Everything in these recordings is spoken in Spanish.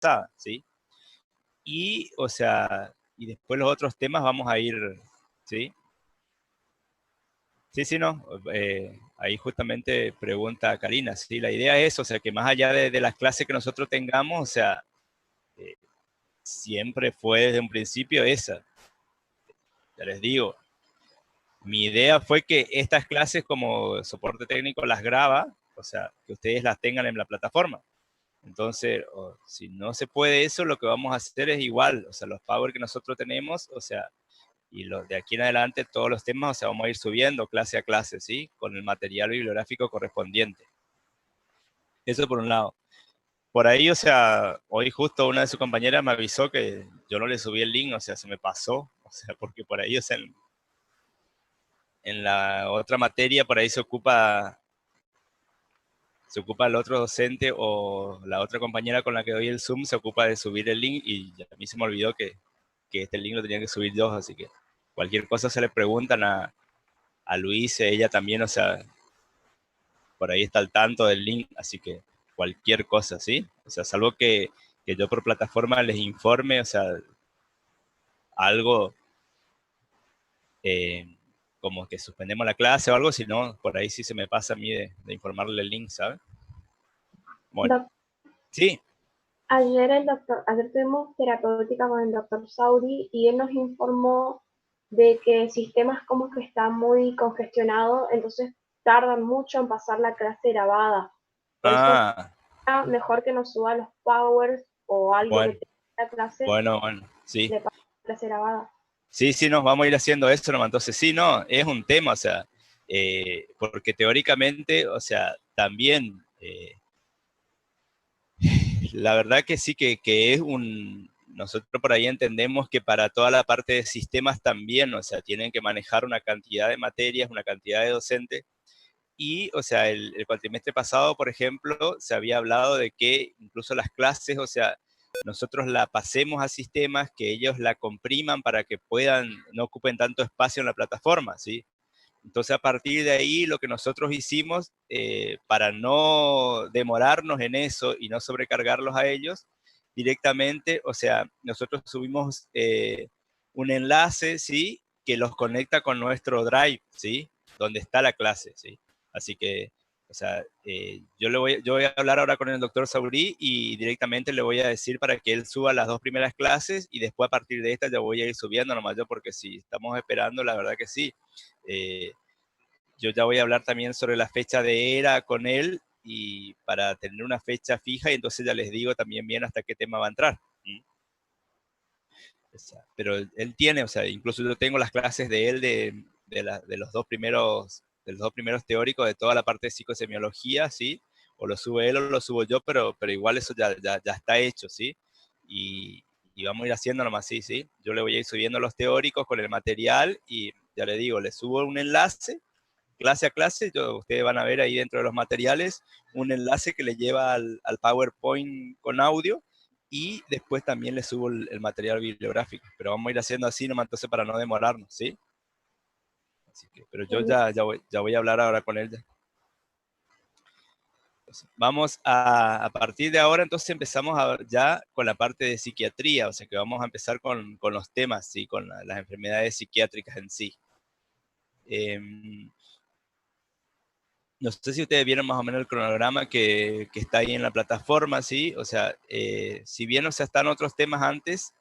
pasada, ¿sí? Y, o sea, y después los otros temas vamos a ir, ¿sí? Sí, sí, no. Ahí justamente pregunta Karina, sí, la idea es, o sea, que más allá de las clases que nosotros tengamos, o sea, eh, siempre fue desde un principio esa. Ya les digo, mi idea fue que estas clases como soporte técnico las graba, o sea, que ustedes las tengan en la plataforma. Entonces, si no se puede eso, lo que vamos a hacer es igual, o sea, los power que nosotros tenemos, o sea, y los de aquí en adelante, todos los temas, o sea, vamos a ir subiendo clase a clase, ¿sí? Con el material bibliográfico correspondiente. Eso por un lado. Por ahí, o sea, hoy justo una de sus compañeras me avisó que yo no le subí el link, o sea, se me pasó, o sea, porque por ahí, o sea, en la otra materia, por ahí se ocupa el otro docente o la otra compañera con la que doy el Zoom se ocupa de subir el link y a mí se me olvidó que este link lo tenía que subir yo, así que cualquier cosa se le preguntan a Luis, ella también, o sea, por ahí está al tanto del link, así que cualquier cosa, ¿sí? O sea, salvo que yo por plataforma les informe, o sea, algo eh, como que suspendemos la clase o algo, si no, por ahí sí se me pasa a mí de informarle el link, ¿sabes? Bueno, Doc- sí. ayer tuvimos terapéutica con el doctor Sauri y él nos informó de que el sistema es como que está muy congestionado, entonces tardan mucho en pasar la clase grabada. Por eso Ah, es mejor que nos suba los powers o algo que bueno, tenga la clase, bueno, sí. le pasa la clase grabada. Sí, sí, nos vamos a ir haciendo eso, nomás. Entonces, sí, no, es un tema, o sea, porque teóricamente, o sea, también, la verdad que sí que es nosotros por ahí entendemos que para toda la parte de sistemas también, o sea, tienen que manejar una cantidad de materias, una cantidad de docentes, y, o sea, el cuatrimestre pasado, por ejemplo, se había hablado de que incluso las clases, o sea, nosotros la pasemos a sistemas, que ellos la compriman para que puedan, no ocupen tanto espacio en la plataforma, ¿sí? Entonces, a partir de ahí, lo que nosotros hicimos, para no demorarnos en eso y no sobrecargarlos a ellos, directamente, o sea, nosotros subimos un enlace, ¿sí? Que los conecta con nuestro Drive, ¿sí? Donde está la clase, ¿sí? Así que, o sea, yo voy a hablar ahora con el doctor Saurí y directamente le voy a decir para que él suba las dos primeras clases y después a partir de esta ya voy a ir subiendo nomás yo, porque si estamos esperando, la verdad que sí. Eh, yo ya voy a hablar también sobre la fecha de ERA con él y para tener una fecha fija y entonces ya les digo también bien hasta qué tema va a entrar. ¿Mm? O sea, pero él tiene, o sea, incluso yo tengo las clases de él de los dos primeros teóricos de toda la parte de psicosemiología, ¿sí? O lo sube él o lo subo yo, pero igual eso ya está hecho, ¿sí? Y vamos a ir haciendo nomás, sí, sí. Yo le voy a ir subiendo los teóricos con el material y ya le digo, le subo un enlace clase a clase, ustedes van a ver ahí dentro de los materiales un enlace que le lleva al PowerPoint con audio y después también le subo el material bibliográfico. Pero vamos a ir haciendo así nomás entonces para no demorarnos, ¿sí? Así que, pero yo ya voy a hablar ahora con él. Entonces, vamos a partir de ahora, entonces empezamos ya con la parte de psiquiatría, o sea que vamos a empezar con los temas, ¿sí? Con las enfermedades psiquiátricas en sí. No sé si ustedes vieron más o menos el cronograma que está ahí en la plataforma, ¿sí? O sea, si bien, o sea, están otros temas antes,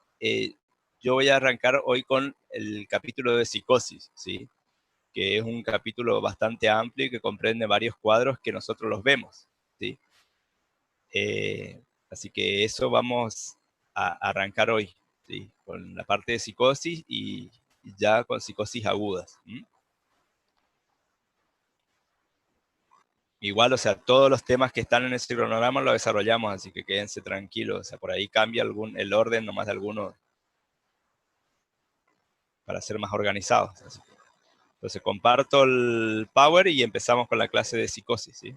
yo voy a arrancar hoy con el capítulo de psicosis, ¿sí? Que es un capítulo bastante amplio y que comprende varios cuadros que nosotros los vemos, ¿sí? Así que eso vamos a arrancar hoy, ¿sí? Con la parte de psicosis y ya con psicosis agudas. ¿Mm? Igual, o sea, todos los temas que están en ese cronograma los desarrollamos, así que quédense tranquilos. O sea, por ahí cambia el orden nomás de algunos para ser más organizados. Entonces, comparto el Power y empezamos con la clase de psicosis, ¿sí?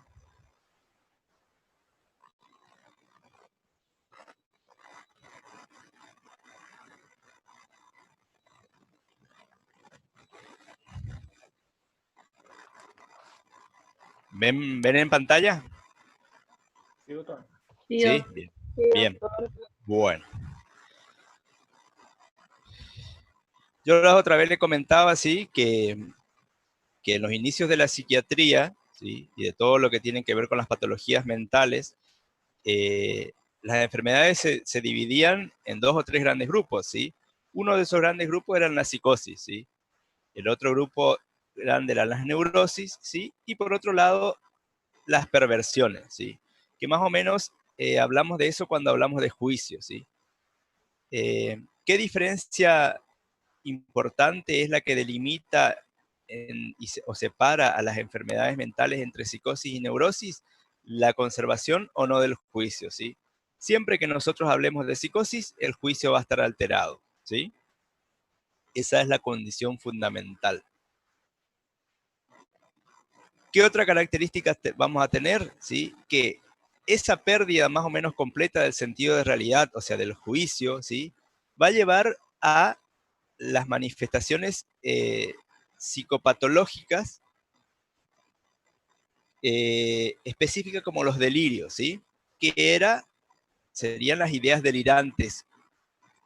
¿Ven en pantalla? Sí, doctor. Sí, ¿Sí? Bien. sí, Bien. doctor. Bueno, yo la otra vez le comentaba, ¿sí? Que en los inicios de la psiquiatría, ¿sí? Y de todo lo que tiene que ver con las patologías mentales, las enfermedades se dividían en 2 o 3 grandes grupos, ¿sí? Uno de esos grandes grupos eran la psicosis, ¿sí? El otro grupo grande eran las neurosis, ¿sí? Y por otro lado, las perversiones, ¿sí? Que más o menos hablamos de eso cuando hablamos de juicio, ¿sí? ¿Qué diferencia importante es la que delimita o separa a las enfermedades mentales entre psicosis y neurosis? La conservación o no del juicio, ¿sí? Siempre que nosotros hablemos de psicosis, el juicio va a estar alterado, ¿sí? Esa es la condición fundamental. ¿Qué otra característica vamos a tener? ¿Sí? Que esa pérdida más o menos completa del sentido de realidad, o sea, del juicio, ¿sí? Va a llevar a las manifestaciones psicopatológicas específicas como los delirios, ¿sí? Serían las ideas delirantes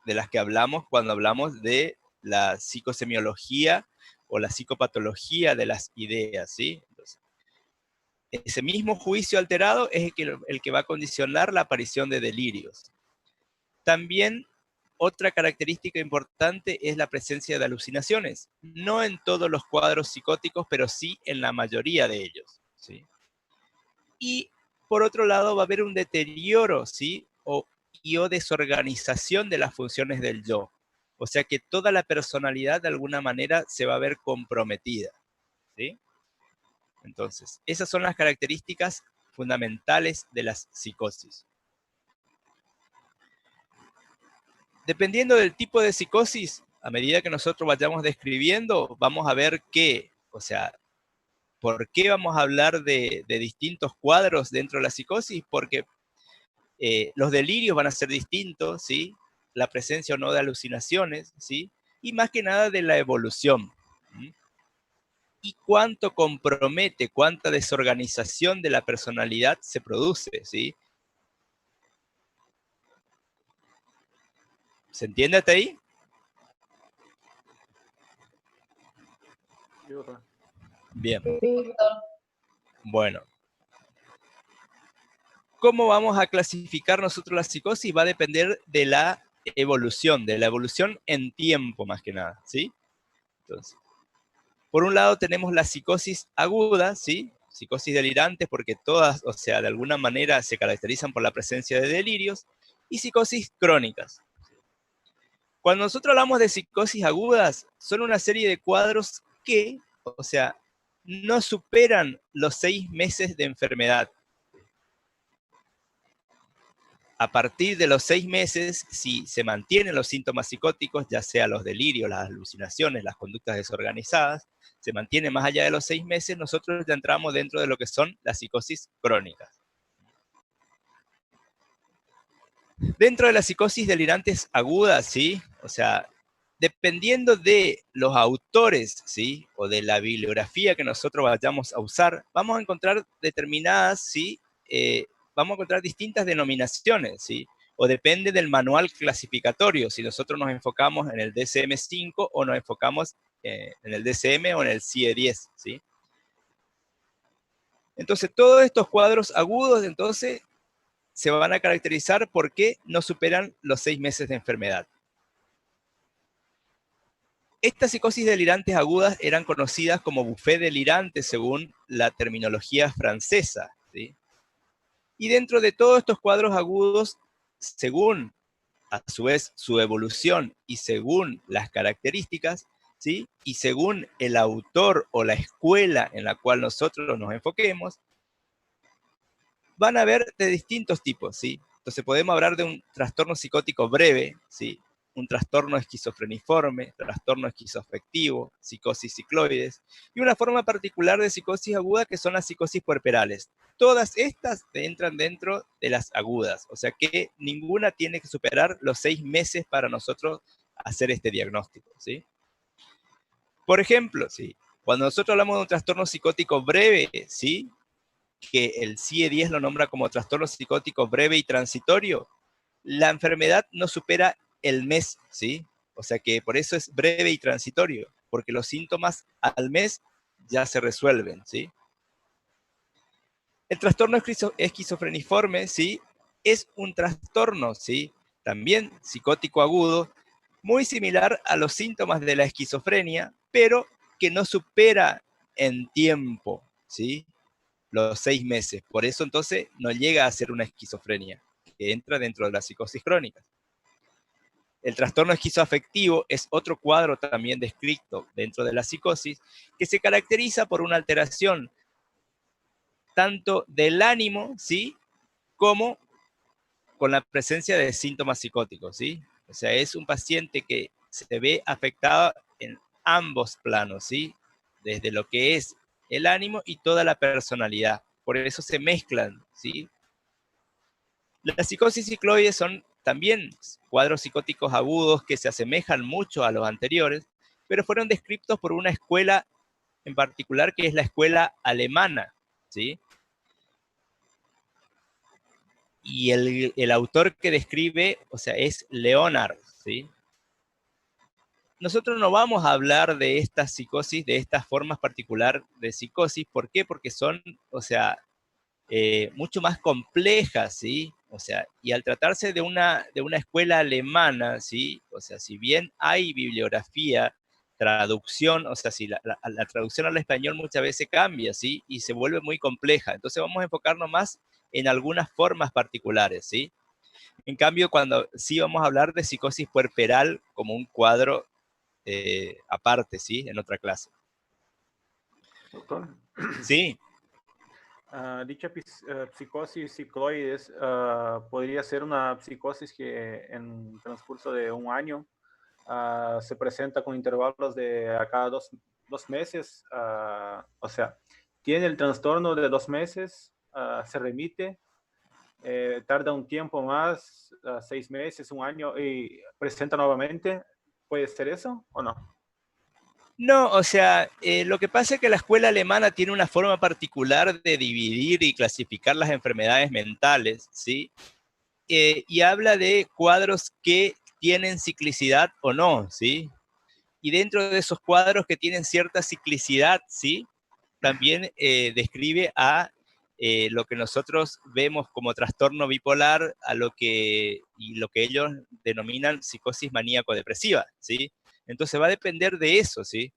de las que hablamos cuando hablamos de la psicosemiología o la psicopatología de las ideas, ¿sí? Entonces, ese mismo juicio alterado es el que va a condicionar la aparición de delirios. También otra característica importante es la presencia de alucinaciones. No en todos los cuadros psicóticos, pero sí en la mayoría de ellos, ¿sí? Y por otro lado va a haber un deterioro, ¿sí? O desorganización de las funciones del yo. O sea que toda la personalidad de alguna manera se va a ver comprometida, ¿sí? Entonces, esas son las características fundamentales de las psicosis. Dependiendo del tipo de psicosis, a medida que nosotros vayamos describiendo, vamos a ver qué, o sea, ¿por qué vamos a hablar de distintos cuadros dentro de la psicosis? Porque los delirios van a ser distintos, ¿sí? La presencia o no de alucinaciones, ¿sí? Y más que nada de la evolución. ¿Sí? Y cuánto compromete, cuánta desorganización de la personalidad se produce, ¿sí? ¿Se entiende hasta ahí? Bien. Bueno. ¿Cómo vamos a clasificar nosotros la psicosis? Va a depender de la evolución en tiempo más que nada, ¿sí? Entonces, por un lado tenemos la psicosis aguda, ¿sí? Psicosis delirantes porque todas, o sea, de alguna manera se caracterizan por la presencia de delirios, y psicosis crónicas. Cuando nosotros hablamos de psicosis agudas, son una serie de cuadros que, o sea, no superan los 6 meses de enfermedad. A partir de los 6 meses, si se mantienen los síntomas psicóticos, ya sea los delirios, las alucinaciones, las conductas desorganizadas, se mantiene más allá de los 6 meses, nosotros ya entramos dentro de lo que son las psicosis crónicas. Dentro de las psicosis delirantes agudas, ¿sí? O sea, dependiendo de los autores, ¿sí? O de la bibliografía que nosotros vayamos a usar, vamos a encontrar determinadas, ¿sí? Vamos a encontrar distintas denominaciones, ¿sí? O depende del manual clasificatorio, si nosotros nos enfocamos en el DSM-5 o nos enfocamos en el DSM o en el CIE-10, ¿sí? Entonces, todos estos cuadros agudos, entonces, se van a caracterizar porque no superan los 6 meses de enfermedad. Estas psicosis delirantes agudas eran conocidas como buffet delirante según la terminología francesa, ¿sí? Y dentro de todos estos cuadros agudos, según a su vez su evolución y según las características, ¿sí? Y según el autor o la escuela en la cual nosotros nos enfoquemos, van a haber de distintos tipos, ¿sí? Entonces podemos hablar de un trastorno psicótico breve, ¿sí? Un trastorno esquizofreniforme, trastorno esquizoafectivo, psicosis cicloides, y una forma particular de psicosis aguda que son las psicosis puerperales. Todas estas entran dentro de las agudas, o sea que ninguna tiene que superar los 6 meses para nosotros hacer este diagnóstico, ¿sí? Por ejemplo, ¿sí? Cuando nosotros hablamos de un trastorno psicótico breve, ¿sí? Que el CIE-10 lo nombra como trastorno psicótico breve y transitorio, la enfermedad no supera el mes, ¿sí? O sea que por eso es breve y transitorio, porque los síntomas al mes ya se resuelven, ¿sí? El trastorno esquizofreniforme, ¿sí? Es un trastorno, ¿sí? También psicótico agudo, muy similar a los síntomas de la esquizofrenia, pero que no supera en tiempo, ¿sí? Los 6 meses. Por eso entonces no llega a ser una esquizofrenia, que entra dentro de la psicosis crónica. El trastorno esquizoafectivo es otro cuadro también descrito dentro de la psicosis, que se caracteriza por una alteración tanto del ánimo, ¿sí? Como con la presencia de síntomas psicóticos, ¿sí? O sea, es un paciente que se ve afectado en ambos planos, ¿sí? Desde lo que es el ánimo y toda la personalidad. Por eso se mezclan, ¿sí? Las psicosis cicloides son también cuadros psicóticos agudos que se asemejan mucho a los anteriores, pero fueron descritos por una escuela en particular que es la escuela alemana, ¿sí? Y el autor que describe, o sea, es Leonard, ¿sí? Nosotros no vamos a hablar de estas psicosis, de estas formas particular de psicosis. ¿Por qué? Porque son, o sea, mucho más complejas, ¿sí? O sea, y al tratarse de una escuela alemana, ¿sí? O sea, si bien hay bibliografía, traducción, o sea, si la traducción al español muchas veces cambia, ¿sí? Y se vuelve muy compleja. Entonces vamos a enfocarnos más en algunas formas particulares, ¿sí? En cambio, cuando sí vamos a hablar de psicosis puerperal como un cuadro aparte, ¿sí? En otra clase. Doctor, Sí. dicha psicosis cicloides podría ser una psicosis que en transcurso de un año se presenta con intervalos de a cada dos meses, o sea, tiene el trastorno de 2 meses, se remite, tarda un tiempo más, 6 meses, un año, y presenta nuevamente. ¿Puede ser eso o no? No, o sea, lo que pasa es que la escuela alemana tiene una forma particular de dividir y clasificar las enfermedades mentales, ¿sí? Y habla de cuadros que tienen ciclicidad o no, ¿sí? Y dentro de esos cuadros que tienen cierta ciclicidad, ¿sí? También describe a lo que nosotros vemos como trastorno bipolar, y lo que ellos denominan psicosis maníaco-depresiva, ¿sí? Entonces va a depender de eso, ¿sí?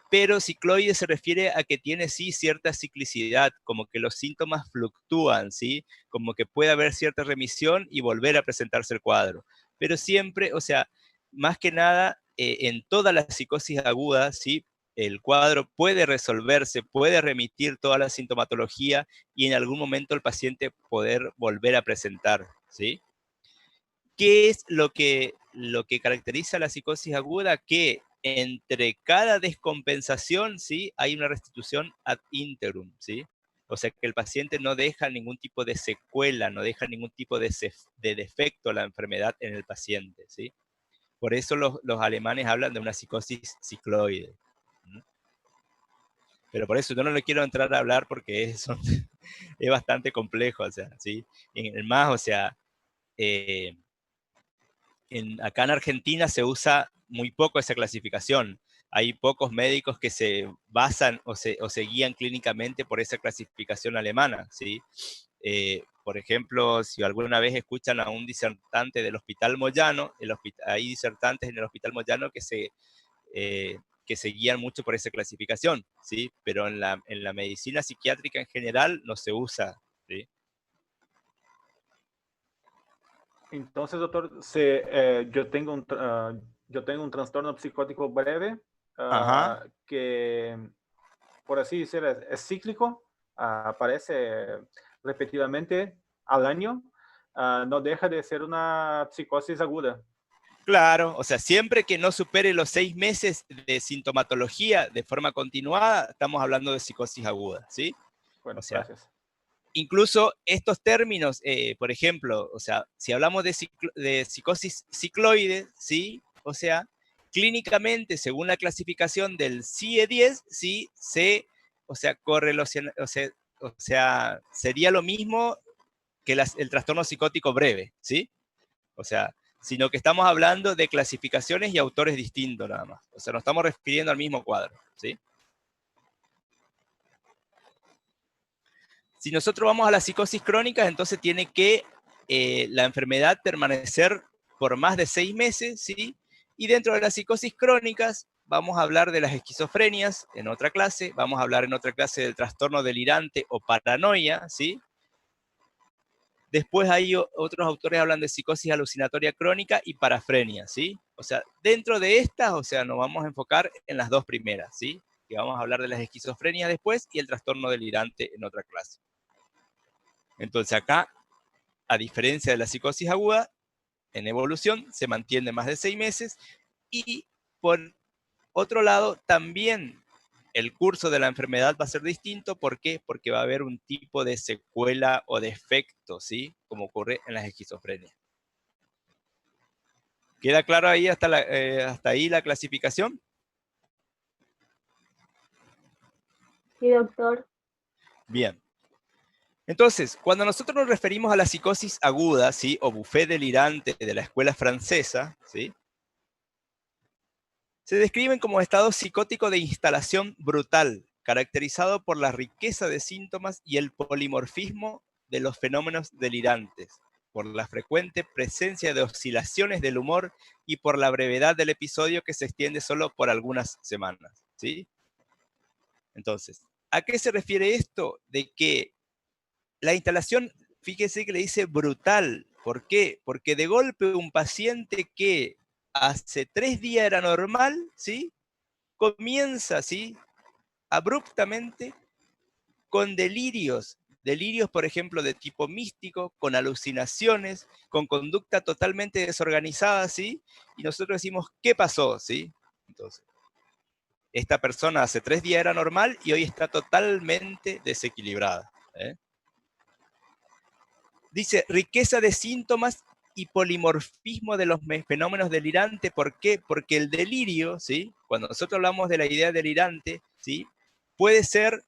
Pero cicloide se refiere a que tiene sí cierta ciclicidad, como que los síntomas fluctúan, ¿sí? Como que puede haber cierta remisión y volver a presentarse el cuadro. Pero siempre, o sea, más que nada, en todas las psicosis agudas, ¿sí? El cuadro puede resolverse, puede remitir toda la sintomatología y en algún momento el paciente poder volver a presentar, ¿sí? ¿Qué es lo que caracteriza la psicosis aguda? Que entre cada descompensación, ¿sí? Hay una restitución ad integrum, ¿sí? O sea, que el paciente no deja ningún tipo de secuela, no deja ningún tipo de defecto a la enfermedad en el paciente, ¿sí? Por eso los alemanes hablan de una psicosis cicloide. Pero por eso yo no le quiero entrar a hablar porque es bastante complejo, o sea, ¿sí? En el más, o sea, eh, acá en Argentina se usa muy poco esa clasificación. Hay pocos médicos que se basan o se guían clínicamente por esa clasificación alemana, ¿sí? Por ejemplo, si alguna vez escuchan a un disertante del Hospital Moyano, hay disertantes en el Hospital Moyano que se guían mucho por esa clasificación, ¿sí? Pero en la medicina psiquiátrica en general no se usa, ¿sí? Entonces, doctor, yo tengo un trastorno psicótico breve, Ajá. que, por así decirlo, es cíclico, aparece repetidamente al año, no deja de ser una psicosis aguda. Claro, o sea, siempre que no supere los 6 meses de sintomatología de forma continuada, estamos hablando de psicosis aguda, ¿sí? O Bueno, sea, gracias. incluso estos términos, por ejemplo, o sea, si hablamos de psicosis cicloide, ¿sí? O sea, clínicamente, según la clasificación del CIE-10, ¿sí? O sea, correlaciona, o sea, sería lo mismo que el trastorno psicótico breve, ¿sí? O sea, sino que estamos hablando de clasificaciones y autores distintos nada más. O sea, nos estamos refiriendo al mismo cuadro, ¿sí? Si nosotros vamos a la psicosis crónica, entonces tiene que la enfermedad permanecer por más de 6 meses, ¿sí? Y dentro de las psicosis crónicas vamos a hablar de las esquizofrenias en otra clase, vamos a hablar en otra clase del trastorno delirante o paranoia, ¿sí? Después hay otros autores hablan de psicosis alucinatoria crónica y parafrenia, ¿sí? O sea, dentro de estas, o sea, nos vamos a enfocar en las dos primeras, ¿sí? Que vamos a hablar de las esquizofrenias después y el trastorno delirante en otra clase. Entonces acá, a diferencia de la psicosis aguda, en evolución se mantiene más de 6 meses y por otro lado, también el curso de la enfermedad va a ser distinto. ¿Por qué? Porque va a haber un tipo de secuela o de efecto, ¿sí? Como ocurre en las esquizofrenias. ¿Queda claro ahí hasta ahí la clasificación? Sí, doctor. Bien. Entonces, cuando nosotros nos referimos a la psicosis aguda, ¿sí? O buffet delirante de la escuela francesa, ¿sí? Se describen como estados psicóticos de instalación brutal, caracterizado por la riqueza de síntomas y el polimorfismo de los fenómenos delirantes, por la frecuente presencia de oscilaciones del humor y por la brevedad del episodio que se extiende solo por algunas semanas, ¿sí? Entonces, ¿a qué se refiere esto? De que la instalación, fíjese que le dice brutal. ¿Por qué? Porque de golpe un paciente que hace 3 días era normal, ¿sí? Comienza, ¿sí? Abruptamente con delirios, por ejemplo, de tipo místico, con alucinaciones, con conducta totalmente desorganizada, ¿sí? Y nosotros decimos, ¿qué pasó? ¿Sí? Entonces, esta persona hace 3 días era normal y hoy está totalmente desequilibrada, ¿eh? Dice, riqueza de síntomas y polimorfismo de los fenómenos delirantes. ¿Por qué? Porque el delirio, ¿sí? Cuando nosotros hablamos de la idea delirante, ¿sí? Puede ser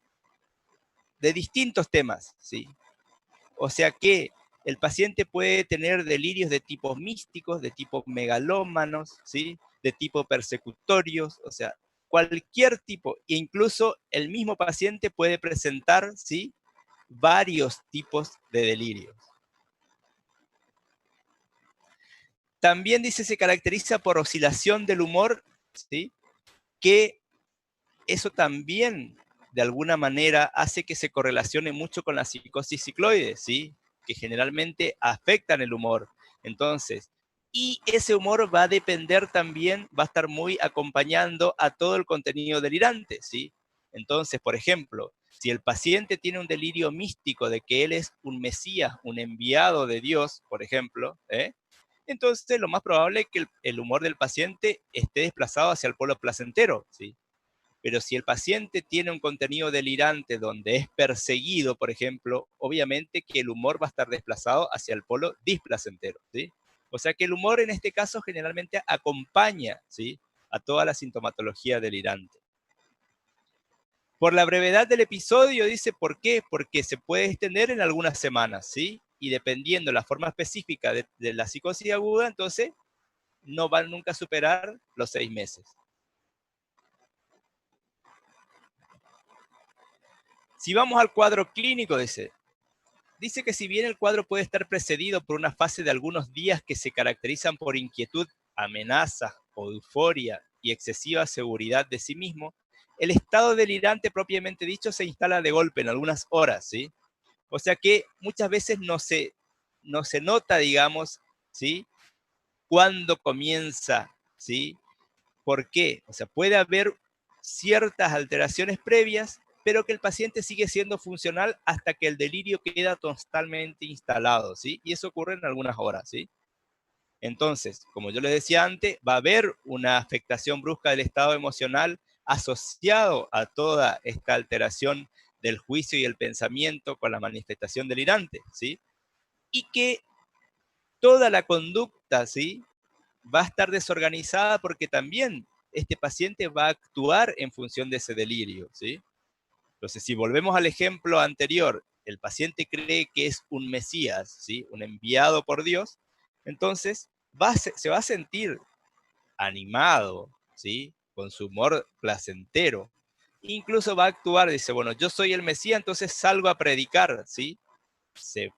de distintos temas, ¿sí? O sea que el paciente puede tener delirios de tipo místicos, de tipo megalómanos, ¿sí? De tipo persecutorios, o sea, cualquier tipo, e incluso el mismo paciente puede presentar, ¿sí? Varios tipos de delirios. También dice se caracteriza por oscilación del humor, ¿sí? Que eso también de alguna manera hace que se correlacione mucho con la psicosis cicloide, ¿sí? Que generalmente afectan el humor. Entonces, y ese humor va a depender también, va a estar muy acompañando a todo el contenido delirante, ¿sí? Entonces, por ejemplo, si el paciente tiene un delirio místico de que él es un mesías, un enviado de Dios, por ejemplo, entonces lo más probable es que el humor del paciente esté desplazado hacia el polo placentero, ¿sí? Pero si el paciente tiene un contenido delirante donde es perseguido, por ejemplo, obviamente que el humor va a estar desplazado hacia el polo displacentero, ¿sí? O sea que el humor en este caso generalmente acompaña, ¿sí? A toda la sintomatología delirante. Por la brevedad del episodio, dice, ¿por qué? Porque se puede extender en algunas semanas, ¿sí? Y dependiendo de la forma específica de la psicosis aguda, entonces no van nunca a superar los 6 meses. Si vamos al cuadro clínico, dice que si bien el cuadro puede estar precedido por una fase de algunos días que se caracterizan por inquietud, amenaza o euforia y excesiva seguridad de sí mismo, el estado delirante propiamente dicho se instala de golpe en algunas horas, ¿sí? O sea que muchas veces no se nota, digamos, ¿sí? Cuándo comienza, ¿sí? ¿Por qué? O sea, puede haber ciertas alteraciones previas, pero que el paciente sigue siendo funcional hasta que el delirio queda totalmente instalado, ¿sí? Y eso ocurre en algunas horas, ¿sí? Entonces, como yo les decía antes, va a haber una afectación brusca del estado emocional asociado a toda esta alteración del juicio y el pensamiento con la manifestación delirante, ¿sí? Y que toda la conducta, ¿sí? Va a estar desorganizada porque también este paciente va a actuar en función de ese delirio, ¿sí? Entonces, si volvemos al ejemplo anterior el paciente cree que es un Mesías, ¿sí? Un enviado por Dios, entonces se va a sentir animado, ¿sí? Con su humor placentero. Incluso va a actuar, dice, bueno, yo soy el Mesías, entonces salgo a predicar, ¿sí? Se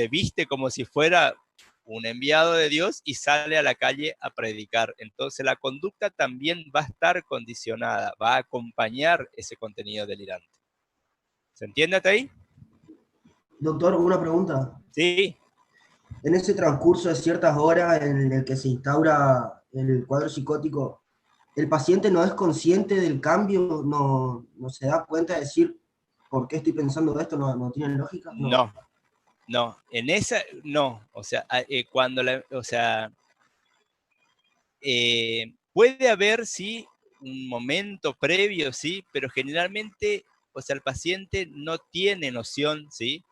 viste como si fuera un enviado de Dios y sale a la calle a predicar. Entonces la conducta también va a estar condicionada, va a acompañar ese contenido delirante. ¿Se entiende hasta ahí? Doctor, una pregunta. Sí. En ese transcurso de ciertas horas en el que se instaura el cuadro psicótico, ¿el paciente no es consciente del cambio? ¿No se da cuenta de decir por qué estoy pensando esto? ¿No tiene lógica? No, en esa, no. O sea, puede haber, sí, un momento previo, sí, pero generalmente, o sea, el paciente no tiene noción, sí.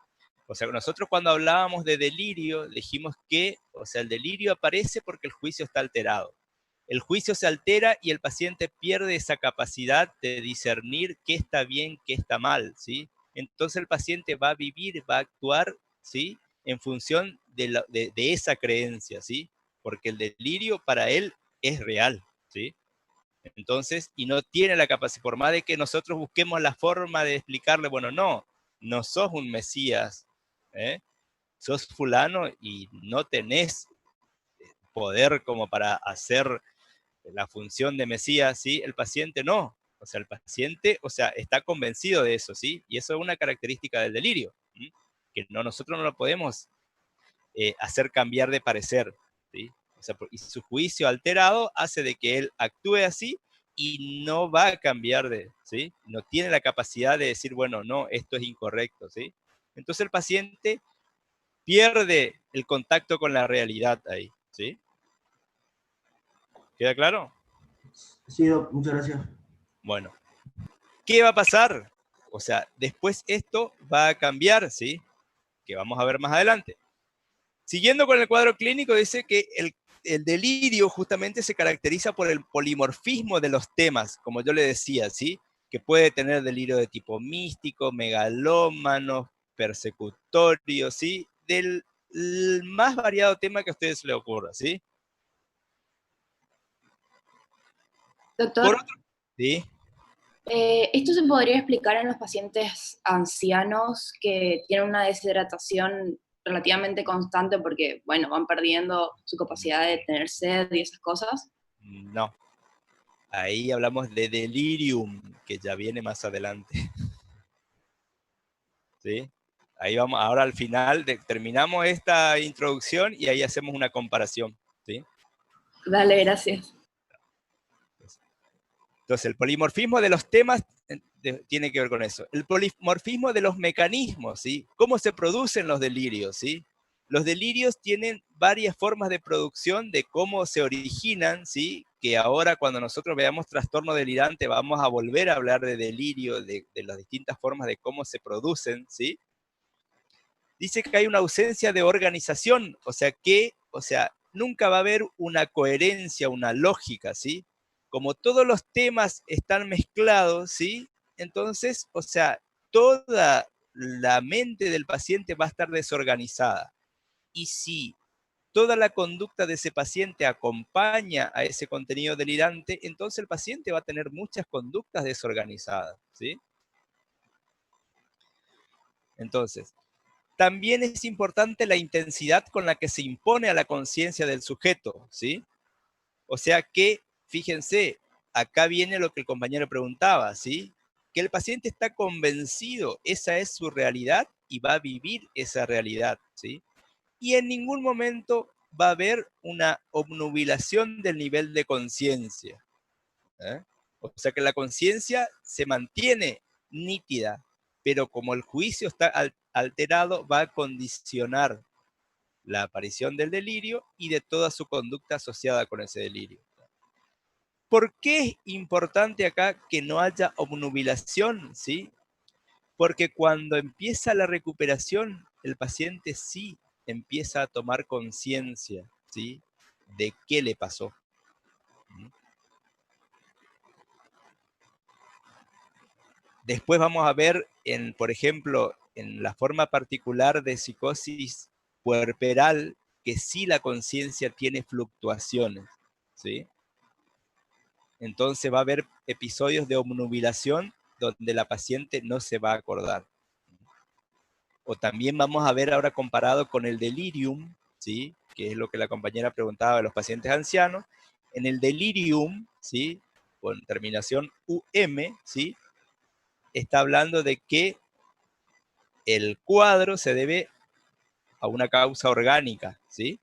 O sea, nosotros cuando hablábamos de delirio, dijimos que, o sea, el delirio aparece porque el juicio está alterado. El juicio se altera y el paciente pierde esa capacidad de discernir qué está bien, qué está mal, ¿sí? Entonces el paciente va a vivir, va a actuar, ¿sí? En función de esa creencia, ¿sí? Porque el delirio para él es real, ¿sí? Entonces, y no tiene la capacidad, por más de que nosotros busquemos la forma de explicarle, bueno, no sos un Mesías, ¿eh? Sos fulano y no tenés poder como para hacer la función de Mesías, ¿sí? El paciente no. O sea, el paciente, o sea, está convencido de eso, ¿sí? Y eso es una característica del delirio, ¿sí? Que nosotros no lo podemos hacer cambiar de parecer, ¿sí? O sea, y su juicio alterado hace de que él actúe así y no va a cambiar ¿sí? No tiene la capacidad de decir, bueno, no, esto es incorrecto, ¿sí? Entonces el paciente pierde el contacto con la realidad ahí, ¿sí? ¿Queda claro? Sí, doc, muchas gracias. Bueno, ¿qué va a pasar? O sea, después esto va a cambiar, ¿sí? Que vamos a ver más adelante. Siguiendo con el cuadro clínico, dice que el delirio justamente se caracteriza por el polimorfismo de los temas, como yo le decía, ¿sí? Que puede tener delirio de tipo místico, megalómano, persecutorio, ¿sí? Del más variado tema que a ustedes les ocurra, ¿sí? Doctor, ¿sí? ¿Esto se podría explicar en los pacientes ancianos que tienen una deshidratación relativamente constante porque, bueno, van perdiendo su capacidad de tener sed y esas cosas? No. Ahí hablamos de delirium, que ya viene más adelante. ¿Sí? Ahí vamos, ahora al final terminamos esta introducción y ahí hacemos una comparación. ¿Sí? Dale, gracias. Entonces, el polimorfismo de los temas tiene que ver con eso. El polimorfismo de los mecanismos, ¿sí? ¿Cómo se producen los delirios? ¿Sí? Los delirios tienen varias formas de producción de cómo se originan, ¿sí? Que ahora cuando nosotros veamos trastorno delirante vamos a volver a hablar de delirio, de las distintas formas de cómo se producen, ¿sí? Dice que hay una ausencia de organización, o sea, nunca va a haber una coherencia, una lógica, ¿sí? Como todos los temas están mezclados, ¿sí? Entonces, o sea, toda la mente del paciente va a estar desorganizada. Y si toda la conducta de ese paciente acompaña a ese contenido delirante, entonces el paciente va a tener muchas conductas desorganizadas, ¿sí? Entonces, también es importante la intensidad con la que se impone a la conciencia del sujeto, ¿sí? O sea que, fíjense, acá viene lo que el compañero preguntaba, ¿sí? Que el paciente está convencido, esa es su realidad y va a vivir esa realidad, ¿sí? Y en ningún momento va a haber una obnubilación del nivel de conciencia, ¿eh? O sea que la conciencia se mantiene nítida, pero como el juicio está alterado, va a condicionar la aparición del delirio y de toda su conducta asociada con ese delirio. ¿Por qué es importante acá que no haya obnubilación? ¿Sí? Porque cuando empieza la recuperación, el paciente sí empieza a tomar conciencia, ¿sí? De qué le pasó. Después vamos a ver, por ejemplo, en la forma particular de psicosis puerperal, que sí la conciencia tiene fluctuaciones, ¿sí? Entonces va a haber episodios de obnubilación donde la paciente no se va a acordar. O también vamos a ver ahora comparado con el delirium, ¿sí? Que es lo que la compañera preguntaba de los pacientes ancianos. En el delirium, ¿sí? Con terminación UM, ¿sí? Está hablando de que el cuadro se debe a una causa orgánica, ¿sí?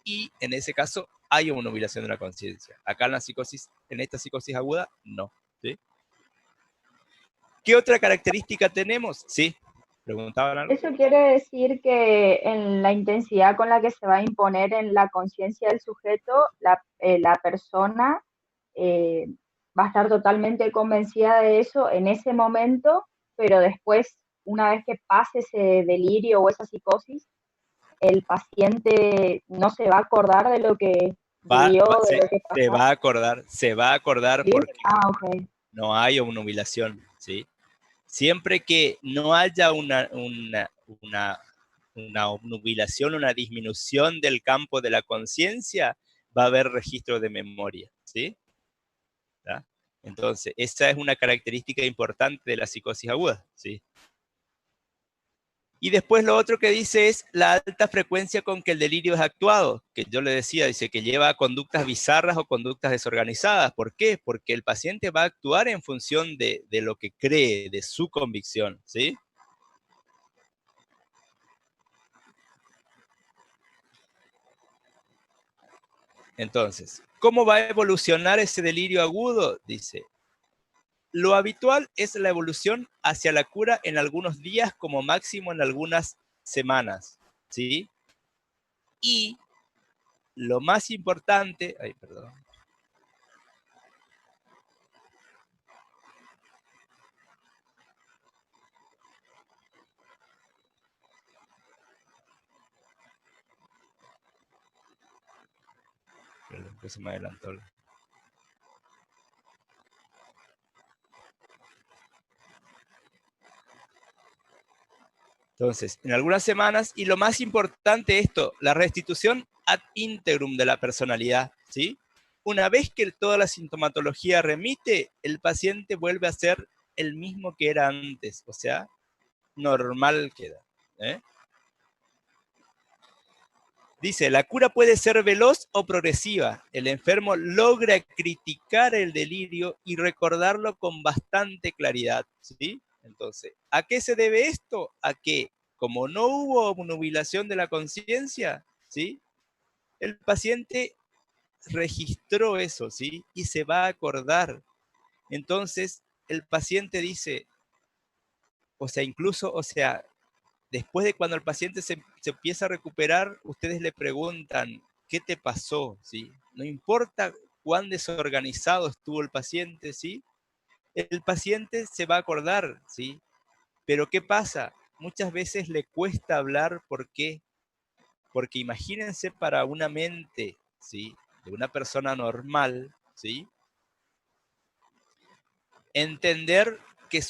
Y en ese caso hay obnubilación de la conciencia. Acá en la psicosis, en esta psicosis aguda, no, ¿sí? ¿Qué otra característica tenemos? Sí, preguntaban algo. Eso quiere decir que en la intensidad con la que se va a imponer en la conciencia del sujeto, la persona va a estar totalmente convencida de eso en ese momento, pero después, una vez que pase ese delirio o esa psicosis, el paciente no se va a acordar de lo que vivió, de lo que pasó. Se va a acordar ¿Sí? porque Ok. no hay obnubilación, ¿sí? Siempre que no haya una obnubilación, una disminución del campo de la conciencia, va a haber registro de memoria, ¿sí? ¿Ya? Entonces, esa es una característica importante de la psicosis aguda, ¿sí? Y después lo otro que dice es la alta frecuencia con que el delirio es actuado, que yo le decía, dice que lleva a conductas bizarras o conductas desorganizadas. ¿Por qué? Porque el paciente va a actuar en función de lo que cree, de su convicción, ¿sí? Entonces, ¿cómo va a evolucionar ese delirio agudo? Dice, lo habitual es la evolución hacia la cura en algunos días, como máximo en algunas semanas, ¿sí? Y lo más importante, ay, perdón. Que se me adelantó. Entonces, en algunas semanas, y lo más importante esto, la restitución ad integrum de la personalidad, ¿sí? Una vez que toda la sintomatología remite, el paciente vuelve a ser el mismo que era antes, o sea, normal queda, ¿eh? Dice, la cura puede ser veloz o progresiva. El enfermo logra criticar el delirio y recordarlo con bastante claridad, ¿sí? Entonces, ¿a qué se debe esto? A que, como no hubo obnubilación de la conciencia, ¿sí? El paciente registró eso, ¿sí? Y se va a acordar. Entonces, el paciente dice, o sea, incluso, o sea, después de cuando el paciente se empieza a recuperar, ustedes le preguntan, ¿qué te pasó? ¿Sí? No importa cuán desorganizado estuvo el paciente, ¿sí? El paciente se va a acordar, ¿sí? Pero ¿qué pasa? Muchas veces le cuesta hablar, ¿por qué? Porque imagínense para una mente, ¿sí? De una persona normal, ¿sí? Entender que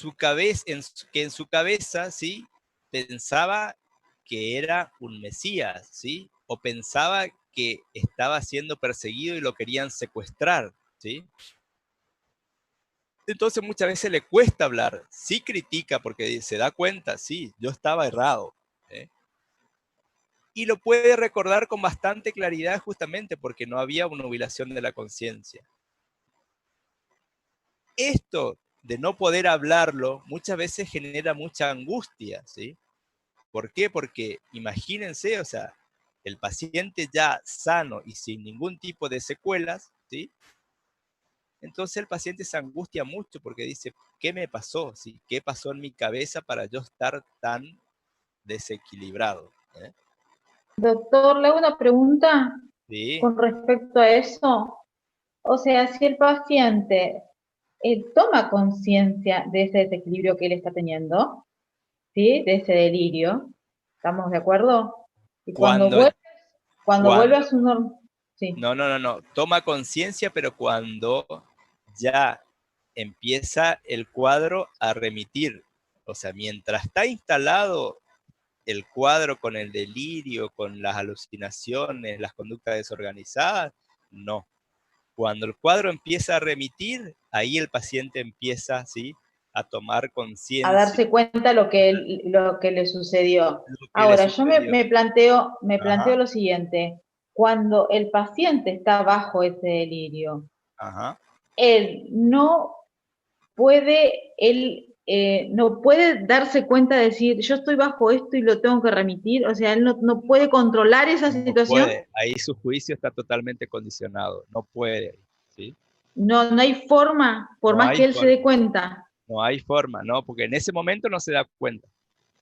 en su cabeza, ¿sí? Pensaba que era un Mesías, ¿sí? O pensaba que estaba siendo perseguido y lo querían secuestrar, ¿sí? Entonces muchas veces le cuesta hablar, sí critica porque se da cuenta, sí, yo estaba errado, ¿eh? Y lo puede recordar con bastante claridad justamente porque no había una obnubilación de la conciencia. Esto de no poder hablarlo muchas veces genera mucha angustia, ¿sí? ¿Por qué? Porque imagínense, o sea, el paciente ya sano y sin ningún tipo de secuelas, ¿sí? Entonces el paciente se angustia mucho porque dice, ¿qué me pasó? ¿Sí? ¿Qué pasó en mi cabeza para yo estar tan desequilibrado? ¿Eh? Doctor, le hago una pregunta ¿Sí? con respecto a eso. O sea, si el paciente toma conciencia de ese desequilibrio que él está teniendo, ¿sí? De ese delirio, ¿estamos de acuerdo? Y Cuando, cuando vuelve a su sí. No. Toma conciencia, pero cuando ya empieza el cuadro a remitir. O sea, mientras está instalado el cuadro con el delirio, con las alucinaciones, las conductas desorganizadas, no. Cuando el cuadro empieza a remitir, ahí el paciente empieza, ¿sí?, a tomar conciencia. A darse cuenta lo que le sucedió. Ahora, yo me planteo lo siguiente. Cuando el paciente está bajo ese delirio, él no puede, no puede darse cuenta de decir, yo estoy bajo esto y lo tengo que remitir. O sea, él no puede controlar esa situación. Puede. Ahí su juicio está totalmente condicionado. No puede, ¿sí? No hay forma, por más que él se dé cuenta. No hay forma, no, porque en ese momento no se da cuenta.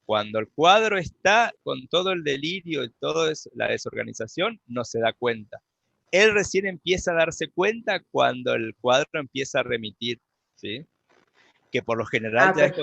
Cuando el cuadro está con todo el delirio y toda la desorganización, no se da cuenta. Él recién empieza a darse cuenta cuando el cuadro empieza a remitir, ¿sí? Que por lo general ya es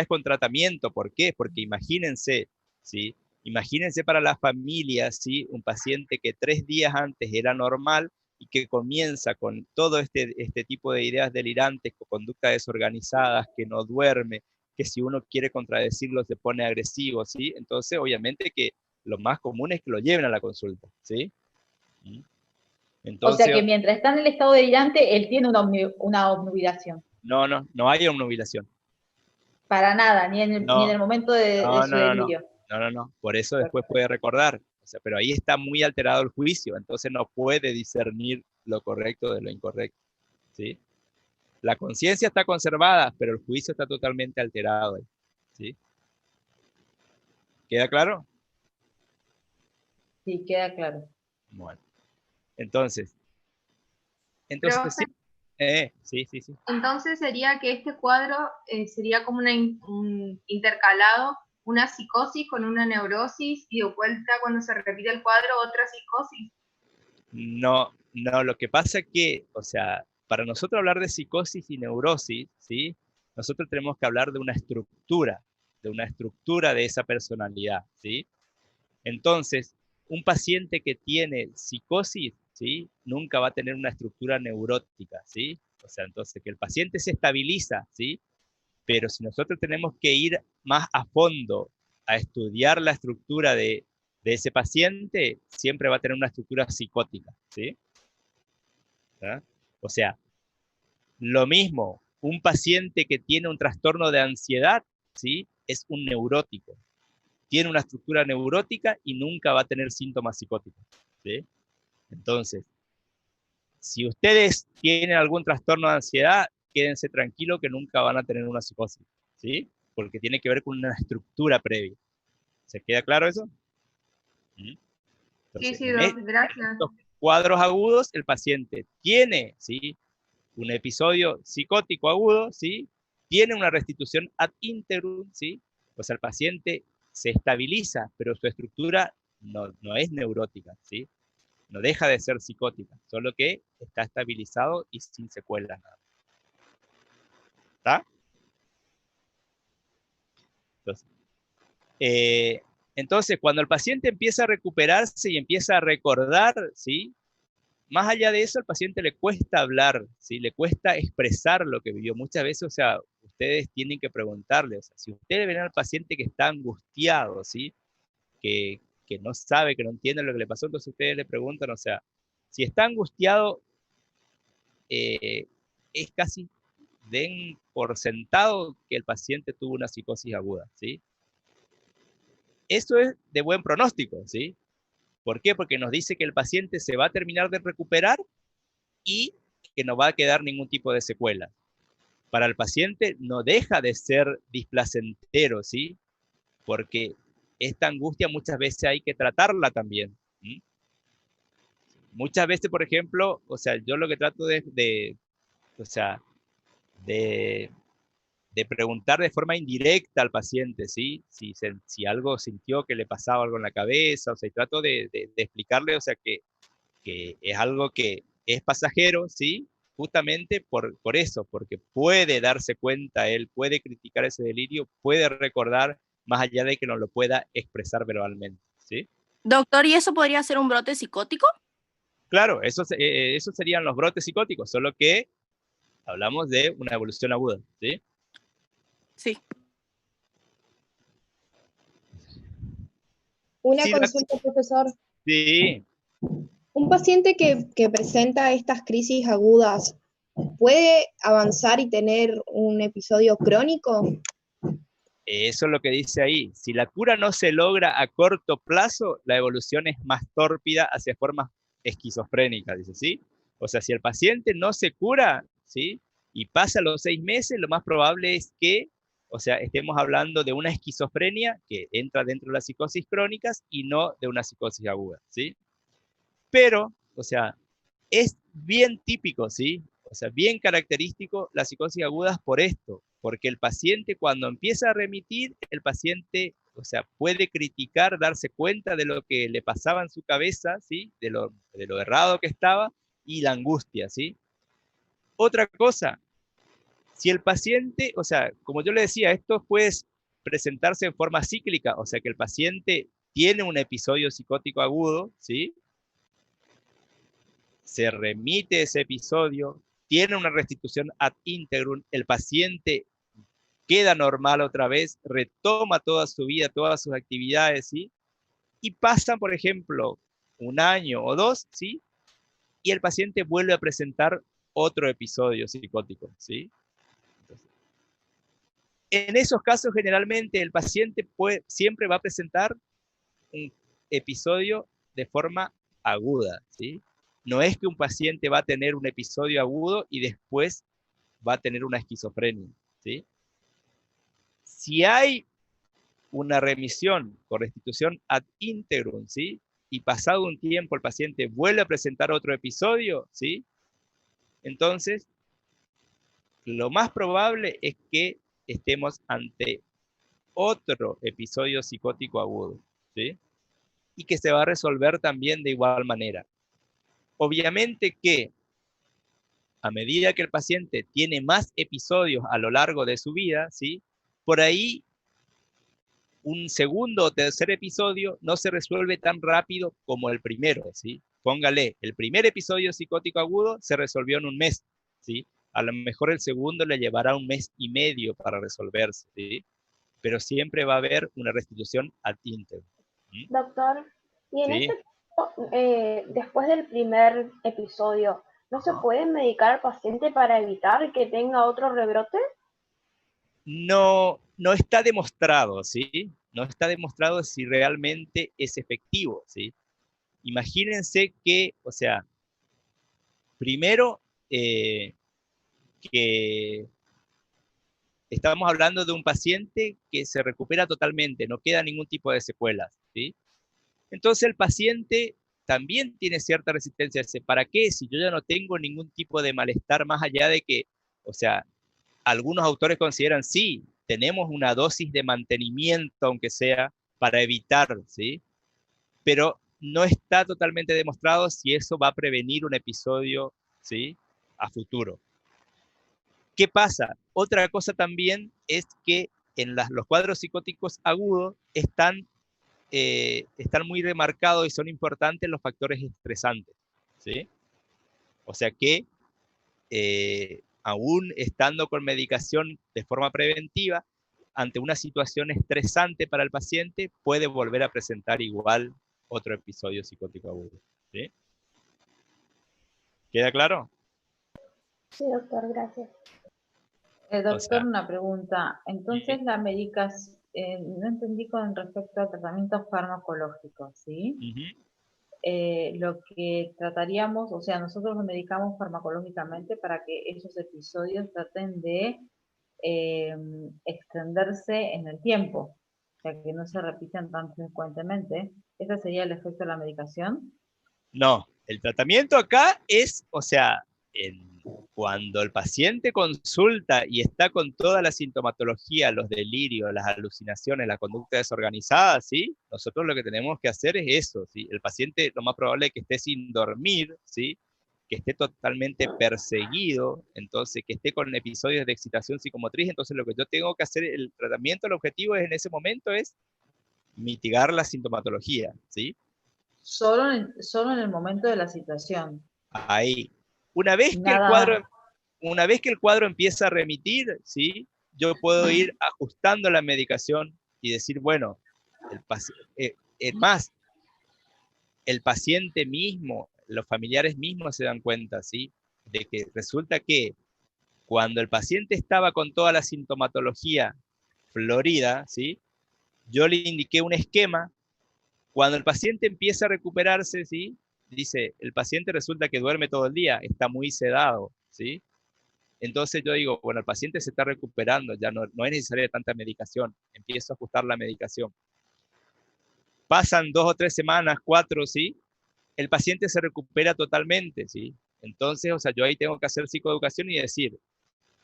con tratamiento. ¿Por qué? Porque imagínense, ¿sí? Imagínense para las familias, ¿sí?, un paciente que 3 días antes era normal y que comienza con todo este tipo de ideas delirantes, con conductas desorganizadas, que no duerme, que si uno quiere contradecirlo se pone agresivo, ¿sí? Entonces, obviamente que lo más común es que lo lleven a la consulta, ¿sí? Entonces, o sea que mientras está en el estado delirante, él tiene una obnubilación. No hay obnubilación. Para nada, ni en el momento de su delirio. No. Por eso después puede recordar. O sea, pero ahí está muy alterado el juicio, entonces no puede discernir lo correcto de lo incorrecto, ¿sí? La conciencia está conservada, pero el juicio está totalmente alterado, ¿sí? ¿Queda claro? Sí, queda claro. Bueno, entonces sí. Sí. Entonces sería que este cuadro sería como un intercalado, una psicosis con una neurosis, y de vuelta cuando se repite el cuadro otra psicosis. No, lo que pasa es que, o sea, para nosotros hablar de psicosis y neurosis, ¿sí?, nosotros tenemos que hablar de una estructura de esa personalidad, ¿sí? Entonces, un paciente que tiene psicosis, ¿sí?, nunca va a tener una estructura neurótica, ¿sí? O sea, entonces que el paciente se estabiliza, ¿sí? Pero si nosotros tenemos que ir más a fondo a estudiar la estructura de ese paciente, siempre va a tener una estructura psicótica, ¿sí? ¿Ah? O sea, lo mismo, un paciente que tiene un trastorno de ansiedad, ¿sí?, es un neurótico. Tiene una estructura neurótica y nunca va a tener síntomas psicóticos, ¿sí? Entonces, si ustedes tienen algún trastorno de ansiedad, quédense tranquilos que nunca van a tener una psicosis, ¿sí? Porque tiene que ver con una estructura previa. ¿Se queda claro eso? Entonces, sí, gracias. En estos cuadros agudos, el paciente tiene, ¿sí?, un episodio psicótico agudo, ¿sí?, tiene una restitución ad integrum, ¿sí? O sea, el paciente se estabiliza, pero su estructura no es neurótica, ¿sí? No deja de ser psicótica, solo que está estabilizado y sin secuelas. ¿Está? Entonces, cuando el paciente empieza a recuperarse y empieza a recordar, ¿sí?, más allá de eso, al paciente le cuesta hablar, ¿sí?, le cuesta expresar lo que vivió. Muchas veces, o sea, ustedes tienen que preguntarle, o sea, si ustedes ven al paciente que está angustiado, ¿sí?, que no sabe, que no entiende lo que le pasó, entonces ustedes le preguntan, o sea, si está angustiado, es casi den por sentado que el paciente tuvo una psicosis aguda, ¿sí? Eso es de buen pronóstico, ¿sí? ¿Por qué? Porque nos dice que el paciente se va a terminar de recuperar y que no va a quedar ningún tipo de secuela. Para el paciente no deja de ser displacentero, ¿sí? Porque esta angustia muchas veces hay que tratarla también. ¿Sí? Muchas veces, por ejemplo, o sea, yo lo que trato de preguntar de forma indirecta al paciente, ¿sí? Si algo sintió que le pasaba algo en la cabeza, o sea, y trato de explicarle, o sea, que es algo que es pasajero, ¿sí? Justamente por eso, porque puede darse cuenta él, puede criticar ese delirio, puede recordar, más allá de que no lo pueda expresar verbalmente, ¿sí? Doctor, ¿y eso podría ser un brote psicótico? Claro, eso serían los brotes psicóticos, solo que hablamos de una evolución aguda, ¿sí? Sí. Una Sí, consulta, profesor. Sí, ¿Un paciente que presenta estas crisis agudas puede avanzar y tener un episodio crónico? eso es lo que dice ahí. Si la cura no se logra a corto plazo, la evolución es más tórpida hacia formas esquizofrénicas, dice, ¿sí? O sea, si el paciente no se cura, ¿sí? Y pasa los 6 meses, lo más probable es que, o sea, estemos hablando de una esquizofrenia que entra dentro de las psicosis crónicas y no de una psicosis aguda, ¿sí? Pero, o sea, es bien típico, ¿sí? O sea, bien característico las psicosis agudas por esto, porque el paciente cuando empieza a remitir, el paciente, o sea, puede criticar, darse cuenta de lo que le pasaba en su cabeza, ¿sí? De lo errado que estaba y la angustia, ¿sí? Otra cosa, si el paciente, o sea, como yo le decía, esto puede presentarse en forma cíclica, o sea, que el paciente tiene un episodio psicótico agudo, ¿sí? Se remite ese episodio, tiene una restitución ad integrum, el paciente queda normal otra vez, retoma toda su vida, todas sus actividades, ¿sí? Y pasan, por ejemplo, 1 año o 2, ¿sí? Y el paciente vuelve a presentar otro episodio psicótico, ¿sí? Entonces, en esos casos, generalmente, el paciente siempre va a presentar un episodio de forma aguda, ¿sí? No es que un paciente va a tener un episodio agudo y después va a tener una esquizofrenia, ¿sí? Si hay una remisión con restitución ad integrum, ¿sí? Y pasado un tiempo el paciente vuelve a presentar otro episodio, ¿sí? Entonces, lo más probable es que estemos ante otro episodio psicótico agudo, ¿sí? Y que se va a resolver también de igual manera. Obviamente que a medida que el paciente tiene más episodios a lo largo de su vida, ¿sí? Por ahí un segundo o tercer episodio no se resuelve tan rápido como el primero, ¿sí? Póngale, el primer episodio psicótico agudo se resolvió en 1 mes, ¿sí? A lo mejor el segundo le llevará 1 mes y medio para resolverse, ¿sí? Pero siempre va a haber una restitución ad integrum. ¿Sí? Doctor, y en ¿Sí? ese caso, después del primer episodio, ¿no se puede medicar al paciente para evitar que tenga otro rebrote? No, no está demostrado, ¿sí? No está demostrado si realmente es efectivo, ¿sí? Imagínense que, o sea, primero, que estamos hablando de un paciente que se recupera totalmente, no queda ningún tipo de secuelas, ¿sí? Entonces el paciente también tiene cierta resistencia. ¿Para qué? Si yo ya no tengo ningún tipo de malestar más allá de que, o sea, algunos autores consideran, sí, tenemos una dosis de mantenimiento, aunque sea, para evitar, ¿sí? Pero no está totalmente demostrado si eso va a prevenir un episodio, ¿sí? A futuro. ¿Qué pasa? Otra cosa también es que en los cuadros psicóticos agudos están muy remarcados y son importantes los factores estresantes, ¿sí? O sea que aún estando con medicación de forma preventiva, ante una situación estresante para el paciente, puede volver a presentar igual otro episodio psicótico agudo, ¿sí? ¿Queda claro? Sí, doctor, gracias. Doctor, O sea, una pregunta. Entonces, la medicación, no entendí con respecto al tratamiento farmacológico, ¿sí? Lo que trataríamos, o sea, nosotros lo medicamos farmacológicamente para que esos episodios traten de extenderse en el tiempo, o sea, que no se repitan tan frecuentemente. ¿Ese sería el efecto de la medicación? no, el tratamiento acá es, o sea, cuando el paciente consulta y está con toda la sintomatología, los delirios, las alucinaciones, la conducta desorganizada, ¿sí? Nosotros lo que tenemos que hacer es eso, ¿sí? El paciente lo más probable es que esté sin dormir, ¿sí? Que esté totalmente perseguido, entonces que esté con episodios de excitación psicomotriz, entonces lo que yo tengo que hacer, el tratamiento, el objetivo es, en ese momento es mitigar la sintomatología, ¿sí? Solo en el momento de la situación. Ahí. Una vez que el Nada. cuadro empieza a remitir, ¿sí? yo puedo ir ajustando la medicación y decir, bueno, más, el paciente mismo, los familiares mismos se dan cuenta, ¿sí? De que resulta que cuando el paciente estaba con toda la sintomatología florida, ¿sí? Yo le indiqué un esquema. Cuando el paciente empieza a recuperarse, ¿sí? Dice, el paciente resulta que duerme todo el día, está muy sedado, ¿sí? Entonces yo digo, bueno, el paciente se está recuperando, ya no es necesaria tanta medicación, empiezo a ajustar la medicación. Pasan 2 o 3 semanas, 4, ¿sí? El paciente se recupera totalmente, ¿sí? Entonces, o sea, yo ahí tengo que hacer psicoeducación y decir,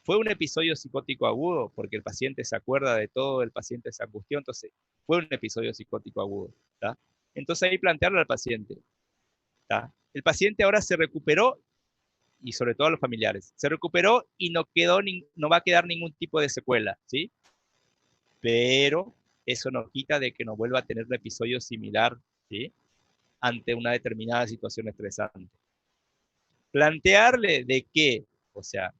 fue un episodio psicótico agudo, porque el paciente se acuerda de todo, el paciente se angustió, entonces fue un episodio psicótico agudo, ¿tá? Entonces ahí plantearle al paciente, ¿tá? El paciente ahora se recuperó, y sobre todo a los familiares, se recuperó y no va a quedar ningún tipo de secuela, ¿sí? Pero eso no quita de que no vuelva a tener un episodio similar, ¿sí? Ante una determinada situación estresante. Plantearle de que, o sea,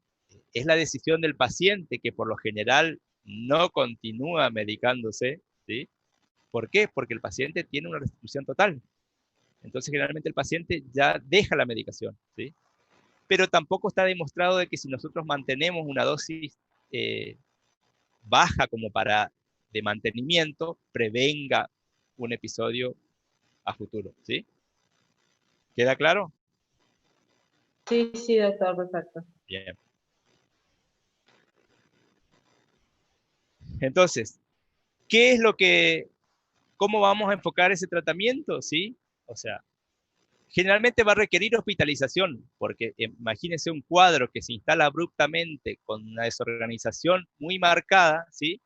es la decisión del paciente que por lo general no continúa medicándose, ¿sí? ¿Por qué? Porque el paciente tiene una restitución total. Entonces, generalmente el paciente ya deja la medicación, ¿sí? Pero tampoco está demostrado de que si nosotros mantenemos una dosis baja como de mantenimiento, prevenga un episodio a futuro, ¿sí? ¿Queda claro? Sí, sí, doctor, perfecto. Bien. Entonces, ¿cómo vamos a enfocar ese tratamiento? ¿Sí? O sea, generalmente va a requerir hospitalización, porque imagínense un cuadro que se instala abruptamente con una desorganización muy marcada, ¿sí?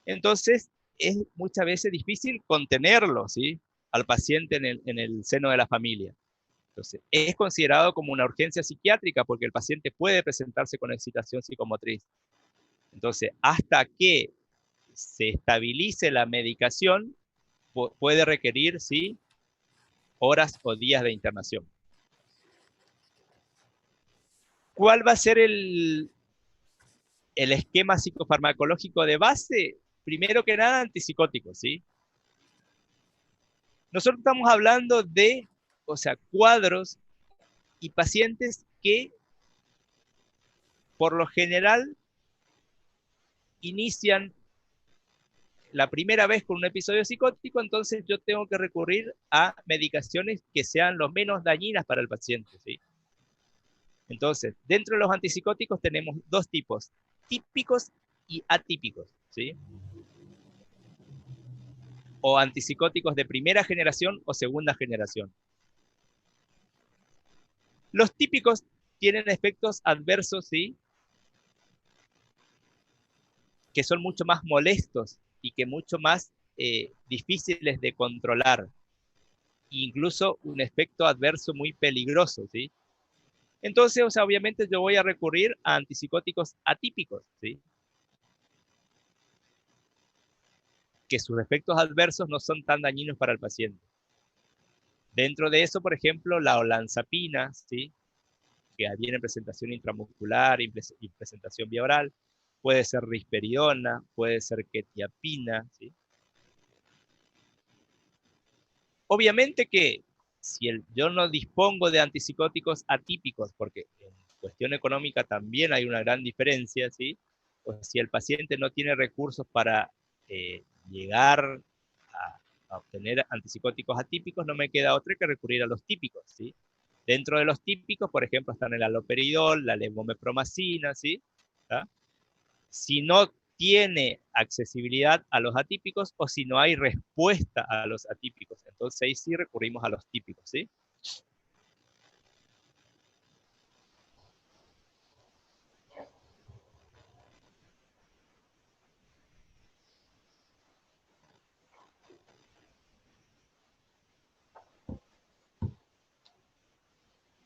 Entonces, es muchas veces difícil contenerlo, ¿sí? Al paciente en el seno de la familia. Entonces, es considerado como una urgencia psiquiátrica porque el paciente puede presentarse con excitación psicomotriz. Entonces, hasta que se estabilice la medicación, puede requerir, ¿sí?, horas o días de internación. ¿Cuál va a ser el esquema psicofarmacológico de base? Primero que nada, antipsicóticos, ¿sí? Nosotros estamos hablando de, o sea, cuadros y pacientes que por lo general inician la primera vez con un episodio psicótico, entonces yo tengo que recurrir a medicaciones que sean lo menos dañinas para el paciente, ¿sí? Entonces, dentro de los antipsicóticos tenemos dos tipos, típicos y atípicos, ¿sí? O antipsicóticos de primera generación o segunda generación. Los típicos tienen efectos adversos, ¿sí?, que son mucho más molestos y que mucho más difíciles de controlar. Incluso un efecto adverso muy peligroso, ¿sí? Entonces, o sea, obviamente yo voy a recurrir a antipsicóticos atípicos, ¿sí?, que sus efectos adversos no son tan dañinos para el paciente. Dentro de eso, por ejemplo, la olanzapina, ¿sí?, que viene en presentación intramuscular y presentación vía oral, puede ser risperidona, puede ser quetiapina, ¿sí? Obviamente que si yo no dispongo de antipsicóticos atípicos, porque en cuestión económica también hay una gran diferencia, ¿sí? O si el paciente no tiene recursos para llegar a obtener antipsicóticos atípicos, no me queda otra que recurrir a los típicos, ¿sí? Dentro de los típicos, por ejemplo, están el haloperidol, la levomepromacina, ¿sí? ¿Ah? Si no tiene accesibilidad a los atípicos o si no hay respuesta a los atípicos, entonces ahí sí recurrimos a los típicos, ¿sí?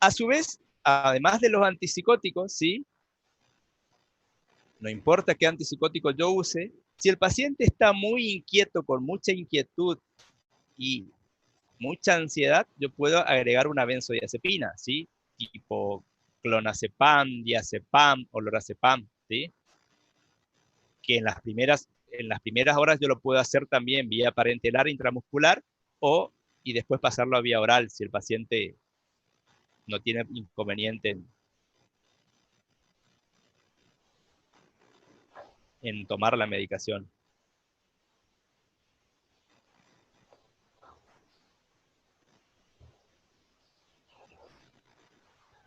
A su vez, además de los antipsicóticos, ¿sí?, no importa qué antipsicótico yo use, si el paciente está muy inquieto, con mucha inquietud y mucha ansiedad, yo puedo agregar una benzodiazepina, ¿sí?, tipo clonazepam, diazepam o lorazepam, ¿sí? que en las primeras horas yo lo puedo hacer también vía parenteral intramuscular y después pasarlo a vía oral si el paciente no tiene inconveniente en tomar la medicación.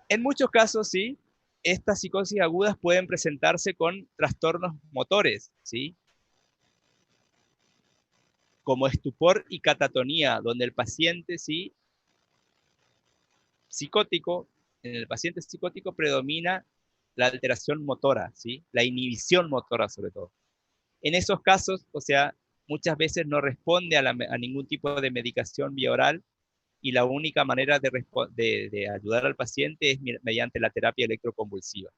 En muchos casos, sí, estas psicosis agudas pueden presentarse con trastornos motores, ¿sí? Como estupor y catatonía, donde el paciente, sí, psicótico, en el paciente psicótico predomina la alteración motora, ¿sí? La inhibición motora sobre todo. En esos casos, o sea, muchas veces no responde a ningún tipo de medicación vía oral y la única manera de ayudar al paciente es mediante la terapia electroconvulsiva.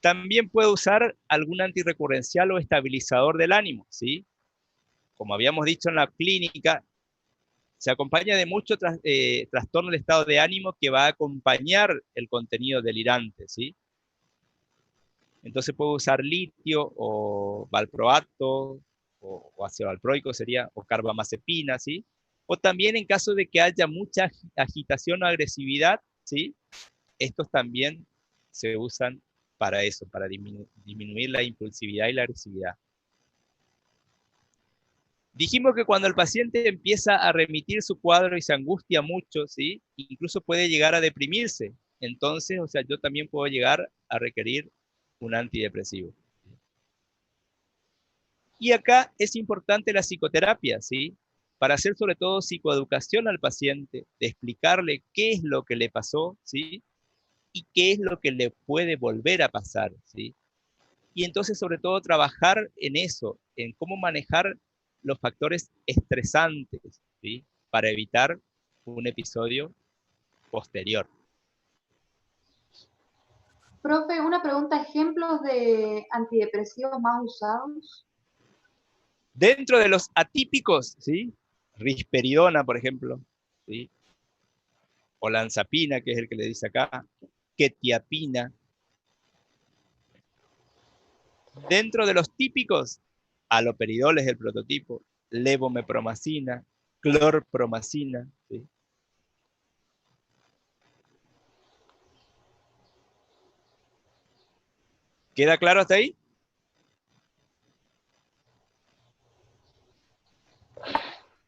También puede usar algún antirrecurrencial o estabilizador del ánimo, ¿sí? Como habíamos dicho en la clínica, se acompaña de mucho trastorno del estado de ánimo que va a acompañar el contenido delirante, ¿sí? Entonces puedo usar litio o valproato o ácido valproico sería, o carbamazepina, ¿sí? O también en caso de que haya mucha agitación o agresividad, ¿sí? Estos también se usan para eso, para disminuir la impulsividad y la agresividad. Dijimos que cuando el paciente empieza a remitir su cuadro y se angustia mucho, ¿sí? Incluso puede llegar a deprimirse. Entonces, o sea, yo también puedo llegar a requerir un antidepresivo. Y acá es importante la psicoterapia, ¿sí? Para hacer sobre todo psicoeducación al paciente, de explicarle qué es lo que le pasó, ¿sí? Y qué es lo que le puede volver a pasar, ¿sí? Y entonces sobre todo trabajar en eso, en cómo manejar los factores estresantes, ¿sí? Para evitar un episodio posterior. Profe, una pregunta, ¿ejemplos de antidepresivos más usados? Dentro de los atípicos, ¿sí? Risperidona, por ejemplo, ¿sí? Olanzapina, que es el que le dice acá, quetiapina. Dentro de los típicos, haloperidol es el prototipo, levomepromacina, clorpromacina, ¿sí? ¿Queda claro hasta ahí?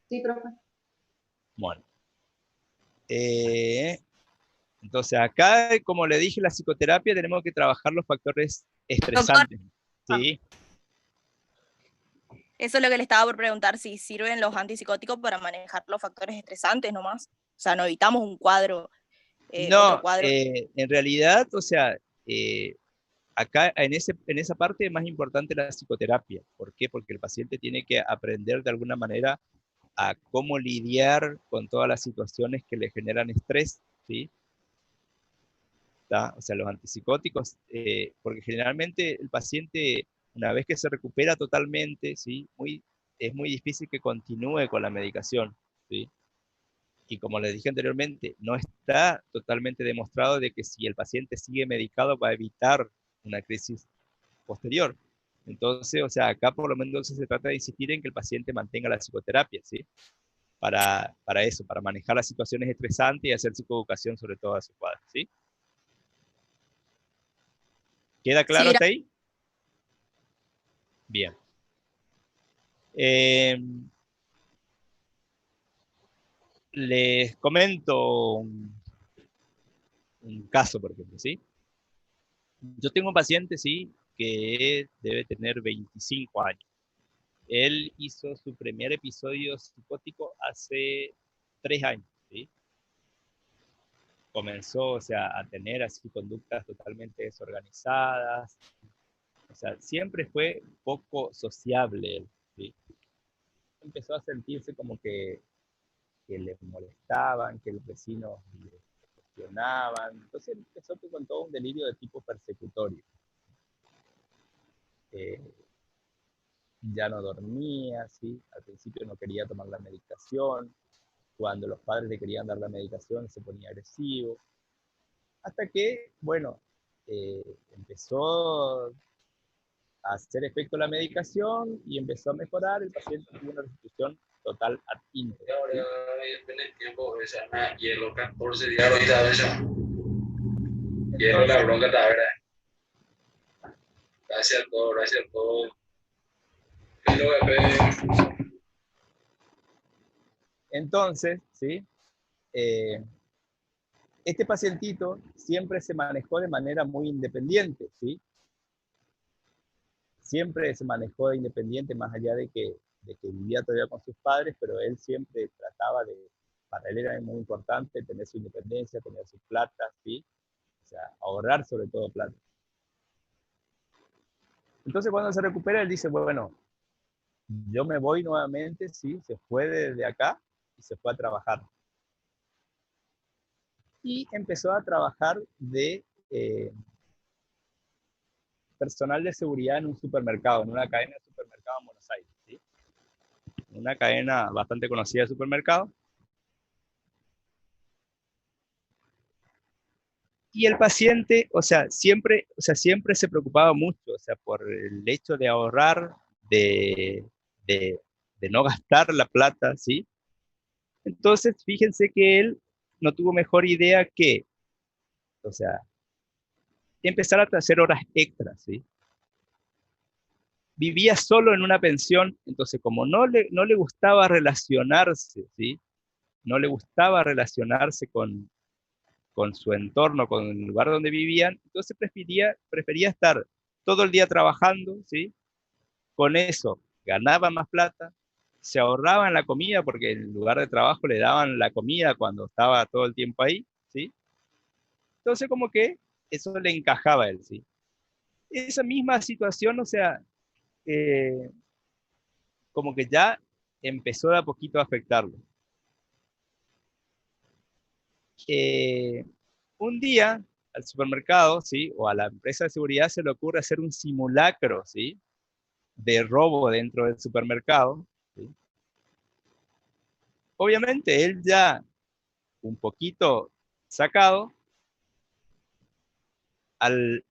Sí, profe. Bueno. Entonces acá, como le dije, la psicoterapia tenemos que trabajar los factores estresantes. Doctor. ¿Sí? Eso es lo que le estaba por preguntar, si sirven los antipsicóticos para manejar los factores estresantes nomás. O sea, no evitamos un cuadro, No, otro cuadro. en realidad, o sea, acá en esa parte es más importante la psicoterapia. ¿Por qué? Porque el paciente tiene que aprender de alguna manera a cómo lidiar con todas las situaciones que le generan estrés, ¿sí? ¿Tá? O sea, los antipsicóticos, porque generalmente el paciente, una vez que se recupera totalmente, ¿sí? Es muy difícil que continúe con la medicación, ¿sí? Y como les dije anteriormente, no está totalmente demostrado de que si el paciente sigue medicado va a evitar una crisis posterior. Entonces, o sea, acá por lo menos se trata de insistir en que el paciente mantenga la psicoterapia, ¿sí? Para eso, para manejar las situaciones estresantes y hacer psicoeducación sobre todo a su cuadro, ¿sí? ¿Queda claro Sí, hasta ahí? Bien. Les comento un caso, por ejemplo, ¿sí? Yo tengo un paciente, ¿sí? Que debe tener 25 años. Él hizo su primer episodio psicótico hace 3 años, ¿sí? Comenzó, o sea, a tener así conductas totalmente desorganizadas. O sea, siempre fue poco sociable él, ¿sí? Empezó a sentirse como que le molestaban, que los vecinos le cuestionaban. Entonces empezó con todo un delirio de tipo persecutorio. Ya no dormía, ¿sí? Al principio no quería tomar la medicación. Cuando los padres le querían dar la medicación se ponía agresivo. hasta que, bueno, empezó a hacer efecto la medicación y empezó a mejorar, el paciente tuvo una restitución total ad íntegra. Gracias a todos, gracias a todos. Entonces, ¿sí? Este pacientito siempre se manejó de manera muy independiente, ¿sí? Siempre se manejó de independiente, más allá de que vivía todavía con sus padres, pero él siempre trataba de, para él era muy importante tener su independencia, tener su plata, ¿sí? O sea, ahorrar sobre todo plata. Entonces cuando se recupera, él dice, bueno, yo me voy nuevamente, ¿sí? Se fue desde acá y se fue a trabajar. Y empezó a trabajar de personal de seguridad en un supermercado, en una cadena de supermercados en Buenos Aires, ¿sí? Una cadena bastante conocida de supermercados. Y el paciente, o sea, siempre se preocupaba mucho, o sea, por el hecho de ahorrar, de no gastar la plata, ¿sí? Entonces, fíjense que él no tuvo mejor idea que, o sea, empezar a hacer horas extras, ¿sí? Vivía solo en una pensión, entonces como no le gustaba relacionarse, ¿sí? No le gustaba relacionarse con su entorno, con el lugar donde vivían, entonces prefería estar todo el día trabajando, ¿sí? Con eso ganaba más plata, se ahorraba en la comida, porque en el lugar de trabajo le daban la comida cuando estaba todo el tiempo ahí, ¿sí? Entonces como que eso le encajaba a él, ¿sí? Esa misma situación, o sea, como que ya empezó de a poquito a afectarlo. Un día al supermercado, ¿sí? O a la empresa de seguridad se le ocurre hacer un simulacro, ¿sí? De robo dentro del supermercado, ¿sí? Obviamente él ya un poquito sacado, a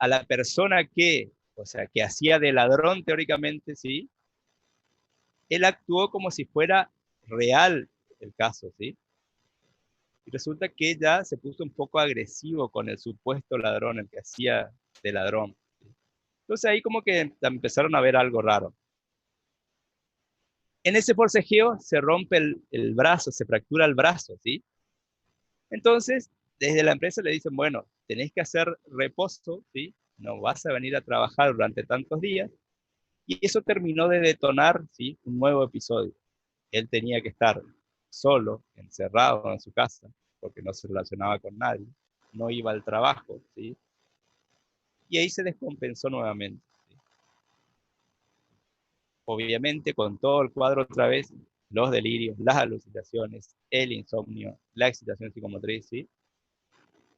la persona que, o sea, que hacía de ladrón teóricamente, ¿sí? Él actuó como si fuera real el caso, ¿sí? Y resulta que ya se puso un poco agresivo con el supuesto ladrón, el que hacía de ladrón, ¿sí? Entonces ahí como que empezaron a ver algo raro. En ese forcejeo se rompe el brazo, se fractura el brazo, ¿sí? Entonces, desde la empresa le dicen, bueno, tenés que hacer reposo, ¿sí? No vas a venir a trabajar durante tantos días. Y eso terminó de detonar, ¿sí? Un nuevo episodio. Él tenía que estar solo, encerrado en su casa, porque no se relacionaba con nadie, no iba al trabajo, ¿sí? Y ahí se descompensó nuevamente, ¿sí? Obviamente, con todo el cuadro otra vez, los delirios, las alucinaciones, el insomnio, la excitación psicomotriz, ¿sí?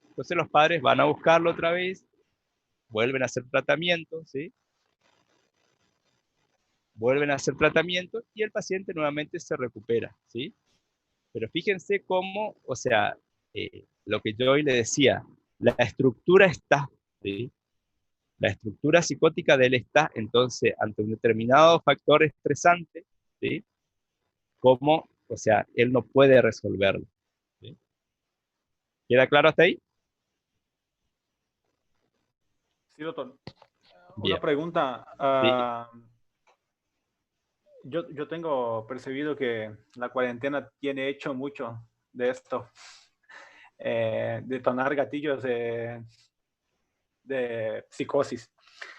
Entonces los padres van a buscarlo otra vez, vuelven a hacer tratamiento, ¿sí? Vuelven a hacer tratamiento y el paciente nuevamente se recupera, ¿sí? Pero fíjense cómo, o sea, lo que yo hoy le decía, la estructura está, ¿sí? La estructura psicótica de él está, entonces, ante un determinado factor estresante, ¿sí? Como, o sea, él no puede resolverlo, ¿sí? ¿Queda claro hasta ahí? Sí, doctor. Bien. Una pregunta. Sí. Yo tengo percibido que la cuarentena tiene hecho mucho de esto, detonar gatillos de psicosis.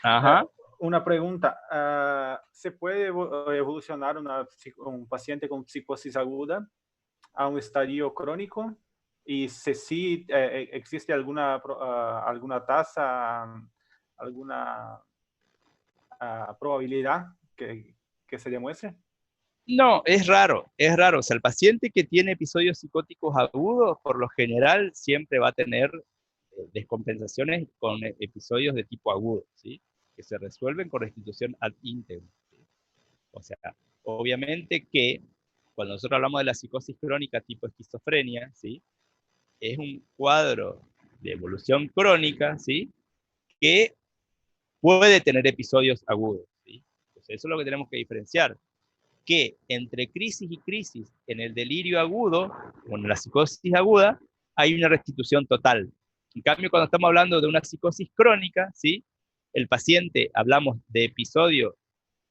Ajá. Una pregunta, ¿se puede evolucionar un paciente con psicosis aguda a un estadio crónico? Y si sí, ¿existe alguna tasa, alguna probabilidad que se demuestre? No, es raro, es raro. O sea, el paciente que tiene episodios psicóticos agudos, por lo general, siempre va a tener descompensaciones con episodios de tipo agudo, ¿sí? Que se resuelven con restitución ad íntegro, ¿sí? O sea, obviamente que cuando nosotros hablamos de la psicosis crónica tipo esquizofrenia, ¿sí? Es un cuadro de evolución crónica, ¿sí? Que puede tener episodios agudos, ¿sí? Entonces, eso es lo que tenemos que diferenciar. Que entre crisis y crisis, en el delirio agudo, o en la psicosis aguda, hay una restitución total. En cambio, cuando estamos hablando de una psicosis crónica, ¿sí? El paciente, hablamos de episodio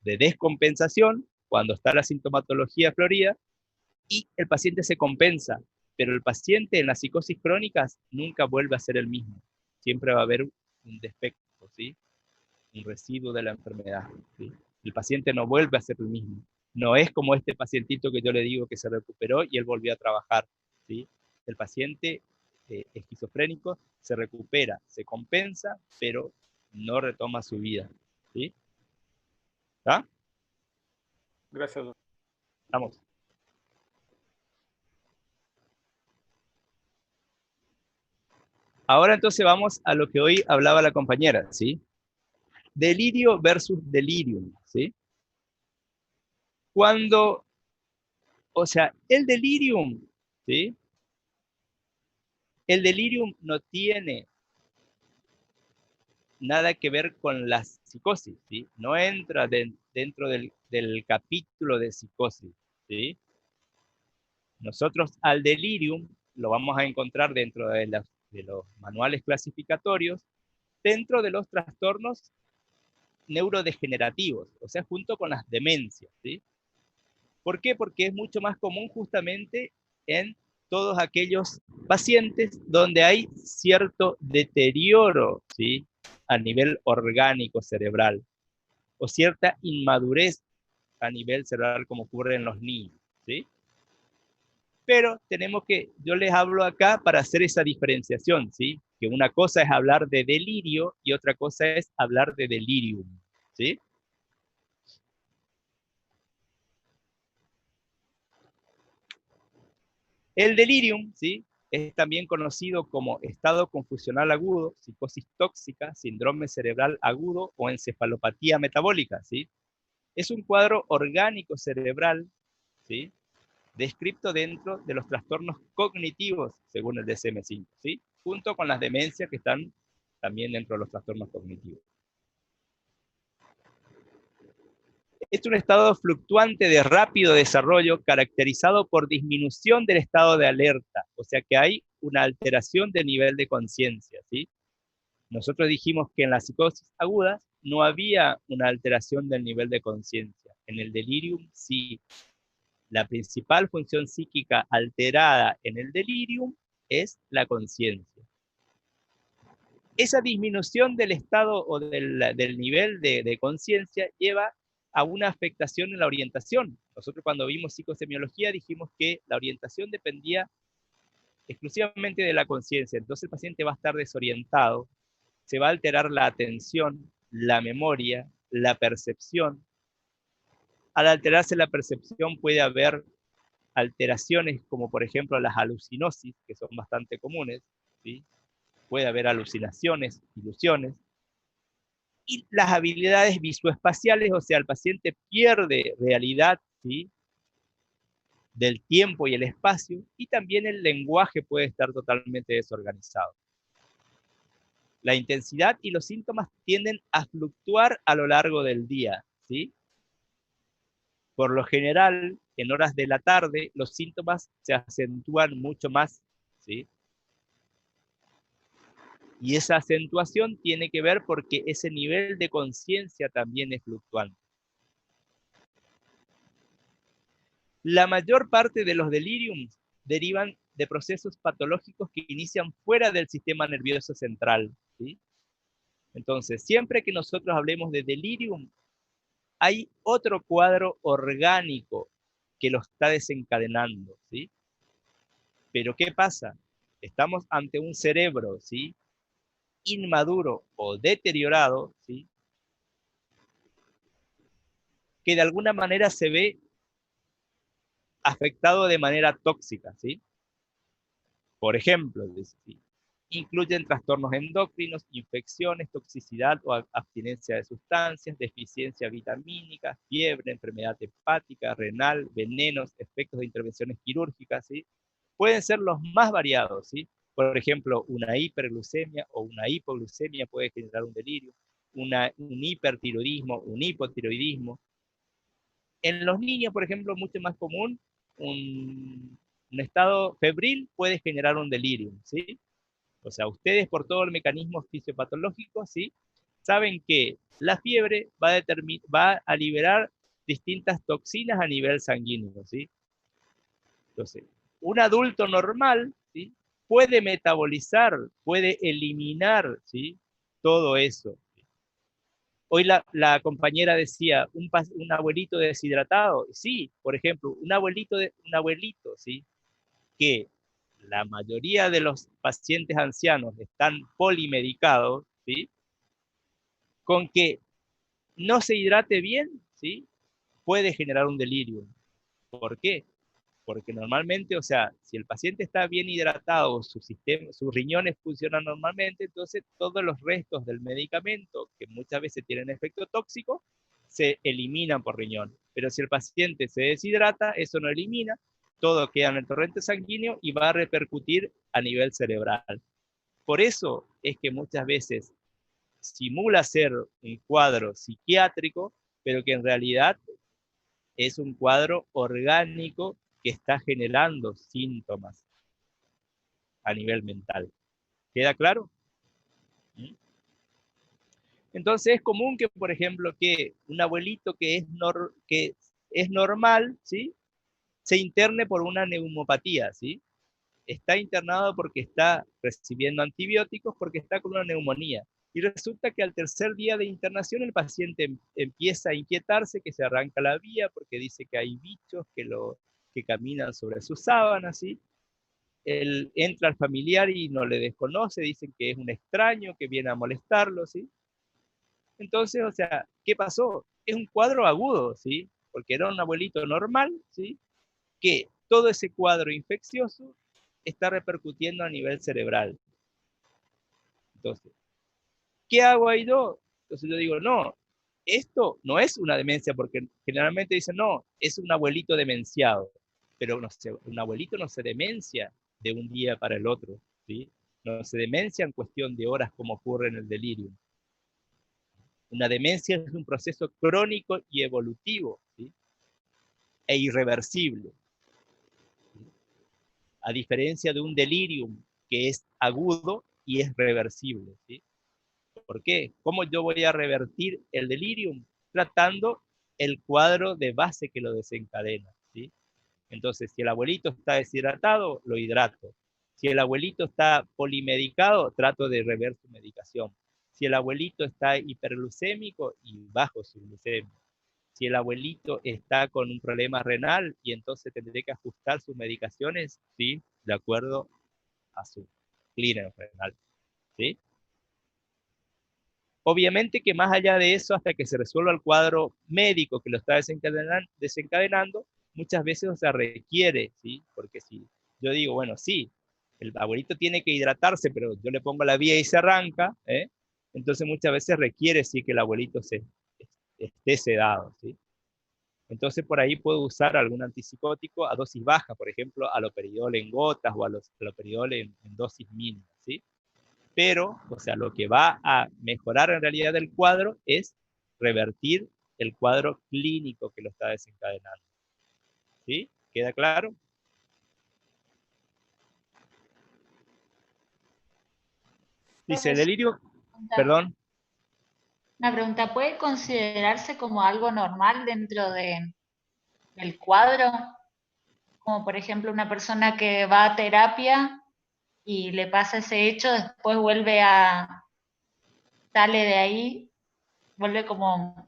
de descompensación, cuando está la sintomatología florida, y el paciente se compensa, pero el paciente en las psicosis crónicas nunca vuelve a ser el mismo. Siempre va a haber un defecto, ¿sí? Un residuo de la enfermedad, ¿sí? El paciente no vuelve a ser el mismo. No es como este pacientito que yo le digo que se recuperó y él volvió a trabajar, ¿sí? El paciente esquizofrénico se recupera, se compensa, pero no retoma su vida, ¿sí? ¿Está? Gracias, doctor. Vamos. Ahora entonces vamos a lo que hoy hablaba la compañera, ¿sí? Delirio versus delirium, ¿sí? Cuando, o sea, el delirium, ¿sí? El delirium no tiene nada que ver con la psicosis, ¿sí? No entra dentro del capítulo de psicosis, ¿sí? Nosotros al delirium lo vamos a encontrar dentro de los manuales clasificatorios, dentro de los trastornos neurodegenerativos, o sea, junto con las demencias, ¿sí? ¿Por qué? Porque es mucho más común justamente en todos aquellos pacientes donde hay cierto deterioro, ¿sí? A nivel orgánico cerebral, o cierta inmadurez a nivel cerebral como ocurre en los niños, ¿sí? Pero yo les hablo acá para hacer esa diferenciación, ¿sí? Que una cosa es hablar de delirio y otra cosa es hablar de delirium, ¿sí? El delirium, ¿sí? Es también conocido como estado confusional agudo, psicosis tóxica, síndrome cerebral agudo o encefalopatía metabólica, ¿sí? Es un cuadro orgánico cerebral, ¿sí? Descrito dentro de los trastornos cognitivos, según el DSM-5, ¿sí? Junto con las demencias que están también dentro de los trastornos cognitivos. Es un estado fluctuante de rápido desarrollo caracterizado por disminución del estado de alerta, o sea que hay una alteración del nivel de conciencia, ¿sí? Nosotros dijimos que en las psicosis agudas no había una alteración del nivel de conciencia. En el delirium sí. La principal función psíquica alterada en el delirium es la conciencia. Esa disminución del estado o del nivel de conciencia lleva a una afectación en la orientación. Nosotros cuando vimos psicosemiología dijimos que la orientación dependía exclusivamente de la conciencia. Entonces el paciente va a estar desorientado, se va a alterar la atención, la memoria, la percepción. Al alterarse la percepción puede haber alteraciones como por ejemplo las alucinosis, que son bastante comunes, ¿sí? Puede haber alucinaciones, ilusiones, y las habilidades visoespaciales, o sea, el paciente pierde realidad, ¿sí? Del tiempo y el espacio, y también el lenguaje puede estar totalmente desorganizado. La intensidad y los síntomas tienden a fluctuar a lo largo del día, ¿sí? Por lo general, en horas de la tarde, los síntomas se acentúan mucho más, ¿sí? Y esa acentuación tiene que ver porque ese nivel de conciencia también es fluctuante. La mayor parte de los deliriums derivan de procesos patológicos que inician fuera del sistema nervioso central, ¿sí? Entonces, siempre que nosotros hablemos de delirium, hay otro cuadro orgánico que lo está desencadenando, ¿sí? Pero ¿qué pasa? Estamos ante un cerebro, ¿sí? Inmaduro o deteriorado, ¿sí? Que de alguna manera se ve afectado de manera tóxica, ¿sí? Por ejemplo, ¿sí? Incluyen trastornos endocrinos, infecciones, toxicidad o abstinencia de sustancias, deficiencia vitamínica, fiebre, enfermedad hepática, renal, venenos, efectos de intervenciones quirúrgicas, ¿sí? Pueden ser los más variados, ¿sí? Por ejemplo, una hiperglucemia o una hipoglucemia puede generar un delirio, un hipertiroidismo, un hipotiroidismo. En los niños, por ejemplo, mucho más común, un estado febril puede generar un delirio, ¿sí? O sea, ustedes por todo el mecanismo fisiopatológico, ¿sí? Saben que la fiebre va a liberar distintas toxinas a nivel sanguíneo, ¿sí? Entonces, un adulto normal, ¿sí? Puede metabolizar, puede eliminar, ¿sí? Todo eso. Hoy la compañera decía, un abuelito deshidratado. Sí, por ejemplo, un abuelito, ¿sí? Que la mayoría de los pacientes ancianos están polimedicados, ¿sí? Con que no se hidrate bien, ¿sí? Puede generar un delirio. ¿Por qué? Porque normalmente, o sea, si el paciente está bien hidratado, sus riñones funcionan normalmente, entonces todos los restos del medicamento, que muchas veces tienen efecto tóxico, se eliminan por riñón. Pero si el paciente se deshidrata, eso no elimina, todo queda en el torrente sanguíneo y va a repercutir a nivel cerebral. Por eso es que muchas veces simula ser un cuadro psiquiátrico, pero que en realidad es un cuadro orgánico que está generando síntomas a nivel mental. ¿Queda claro? ¿Mm? Entonces es común que, por ejemplo, que un abuelito que es normal, ¿sí? Se interne por una neumopatía, ¿sí? Está internado porque está recibiendo antibióticos, porque está con una neumonía. Y resulta que al tercer día de internación el paciente empieza a inquietarse, que se arranca la vía porque dice que hay bichos que caminan sobre sus sábanas, ¿sí? Él entra al familiar y no le desconoce, dicen que es un extraño que viene a molestarlo, ¿sí? Entonces, o sea, ¿qué pasó? Es un cuadro agudo, ¿sí? Porque era un abuelito normal, ¿sí? Que todo ese cuadro infeccioso está repercutiendo a nivel cerebral. Entonces, ¿qué hago ahí yo? Entonces yo digo, no, esto no es una demencia, porque generalmente dicen, no, es un abuelito demenciado, pero no sé, un abuelito no se demencia de un día para el otro, ¿sí? No se demencia en cuestión de horas como ocurre en el delirio. Una demencia es un proceso crónico y evolutivo, ¿sí? E irreversible. A diferencia de un delirium que es agudo y es reversible, ¿sí? ¿Por qué? ¿Cómo yo voy a revertir el delirium? Tratando el cuadro de base que lo desencadena, ¿sí? Entonces, si el abuelito está deshidratado, lo hidrato. Si el abuelito está polimedicado, trato de rever su medicación. Si el abuelito está hiperglucémico, y bajo su glucemia. Si el abuelito está con un problema renal, y entonces tendré que ajustar sus medicaciones, ¿sí? De acuerdo a su clínica renal, ¿sí? Obviamente que más allá de eso, hasta que se resuelva el cuadro médico que lo está desencadenando, muchas veces se requiere, ¿sí? Porque si yo digo, bueno, sí, el abuelito tiene que hidratarse, pero yo le pongo la vía y se arranca, ¿eh? Entonces muchas veces requiere, sí, que el abuelito esté sedado, ¿sí? Entonces por ahí puedo usar algún antipsicótico a dosis baja, por ejemplo, aloperidol en gotas o aloperidol en dosis mínimas, ¿sí? Pero, o sea, lo que va a mejorar en realidad el cuadro es revertir el cuadro clínico que lo está desencadenando. ¿Sí? ¿Queda claro? Dice, el delirio, perdón. Una pregunta, ¿puede considerarse como algo normal dentro del cuadro? Como por ejemplo una persona que va a terapia y le pasa ese hecho, después sale de ahí, vuelve como,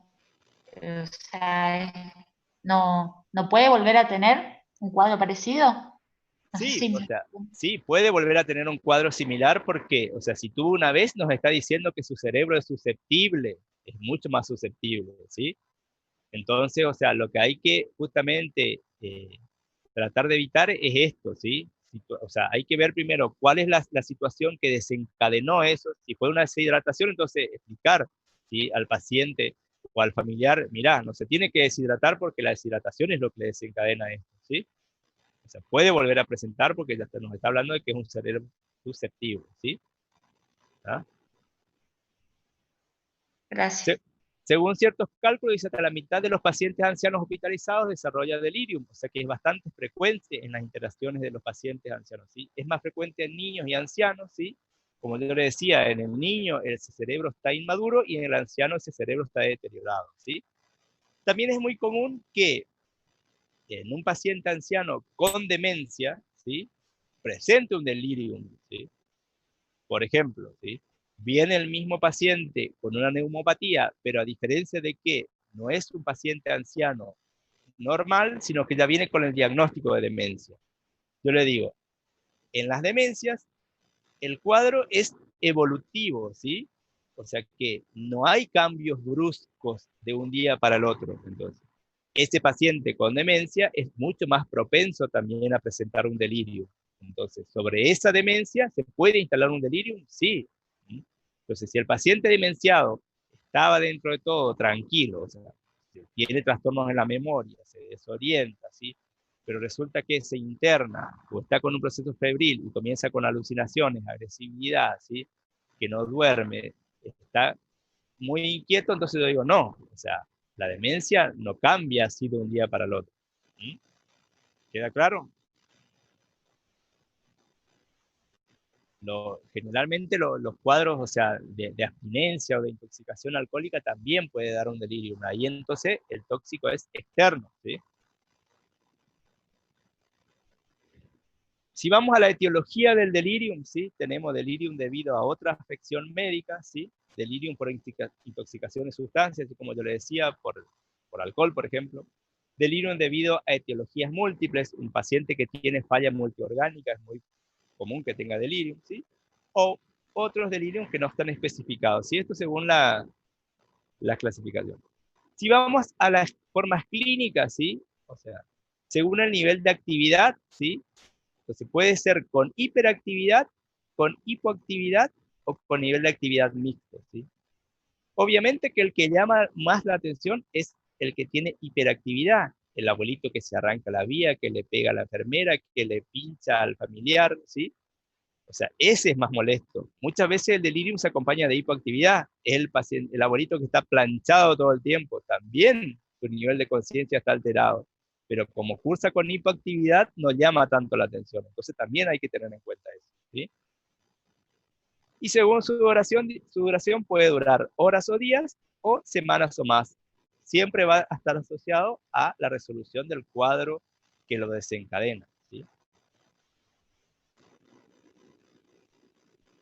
o sea, no puede volver a tener un cuadro parecido. No sé Sí, si o sea, sí, puede volver a tener un cuadro similar porque, o sea, si tuvo una vez, nos está diciendo que su cerebro es susceptible, es mucho más susceptible, ¿sí? Entonces, o sea, lo que hay que justamente tratar de evitar es esto, ¿sí? O sea, hay que ver primero cuál es la situación que desencadenó eso. Si fue una deshidratación, entonces explicar, ¿sí? Al paciente o al familiar, mirá, no se tiene que deshidratar porque la deshidratación es lo que le desencadena esto, ¿sí? O sea, puede volver a presentar porque ya nos está hablando de que es un cerebro susceptible, ¿sí? ¿Ah? Gracias. Según ciertos cálculos, dice hasta la mitad de los pacientes ancianos hospitalizados desarrolla delirium, o sea que es bastante frecuente en las interacciones de los pacientes ancianos, ¿sí? Es más frecuente en niños y ancianos, ¿sí? Como yo le decía, en el niño ese cerebro está inmaduro y en el anciano ese cerebro está deteriorado, ¿sí? También es muy común que en un paciente anciano con demencia, ¿sí? Presente un delirium, ¿sí? Por ejemplo, ¿sí? Viene el mismo paciente con una neumopatía, pero a diferencia de que no es un paciente anciano normal, sino que ya viene con el diagnóstico de demencia. Yo le digo, en las demencias, el cuadro es evolutivo, ¿sí? O sea que no hay cambios bruscos de un día para el otro. Entonces, este paciente con demencia es mucho más propenso también a presentar un delirio. Entonces, sobre esa demencia, ¿se puede instalar un delirium? Sí. Entonces, si el paciente demenciado estaba dentro de todo tranquilo, o sea, tiene trastornos en la memoria, se desorienta, ¿sí? Pero resulta que se interna o está con un proceso febril y comienza con alucinaciones, agresividad, ¿sí? Que no duerme, está muy inquieto, entonces yo digo, no, o sea, la demencia no cambia así de un día para el otro. ¿Mm? ¿Queda claro? Generalmente los cuadros, o sea, de abstinencia o de intoxicación alcohólica también puede dar un delirium. Ahí entonces el tóxico es externo, ¿sí? Si vamos a la etiología del delirium, ¿sí? Tenemos delirium debido a otra afección médica, ¿sí? Delirium por intoxicación de sustancias, como yo le decía, por alcohol, por ejemplo. Delirium debido a etiologías múltiples, un paciente que tiene falla multiorgánica es muy común que tenga delirium, ¿sí? O otros delirium que no están especificados, ¿sí? Esto según la clasificación. Si vamos a las formas clínicas, ¿sí? O sea, según el nivel de actividad, ¿sí? Entonces puede ser con hiperactividad, con hipoactividad o con nivel de actividad mixto, ¿sí? Obviamente que el que llama más la atención es el que tiene hiperactividad, el abuelito que se arranca la vía, que le pega a la enfermera, que le pincha al familiar, ¿sí? O sea, ese es más molesto. Muchas veces el delirium se acompaña de hipoactividad. El paciente, el abuelito que está planchado todo el tiempo, también su nivel de conciencia está alterado. Pero como cursa con hipoactividad, no llama tanto la atención. Entonces también hay que tener en cuenta eso, ¿sí? Y según su duración puede durar horas o días o semanas o más. Siempre va a estar asociado a la resolución del cuadro que lo desencadena, ¿sí?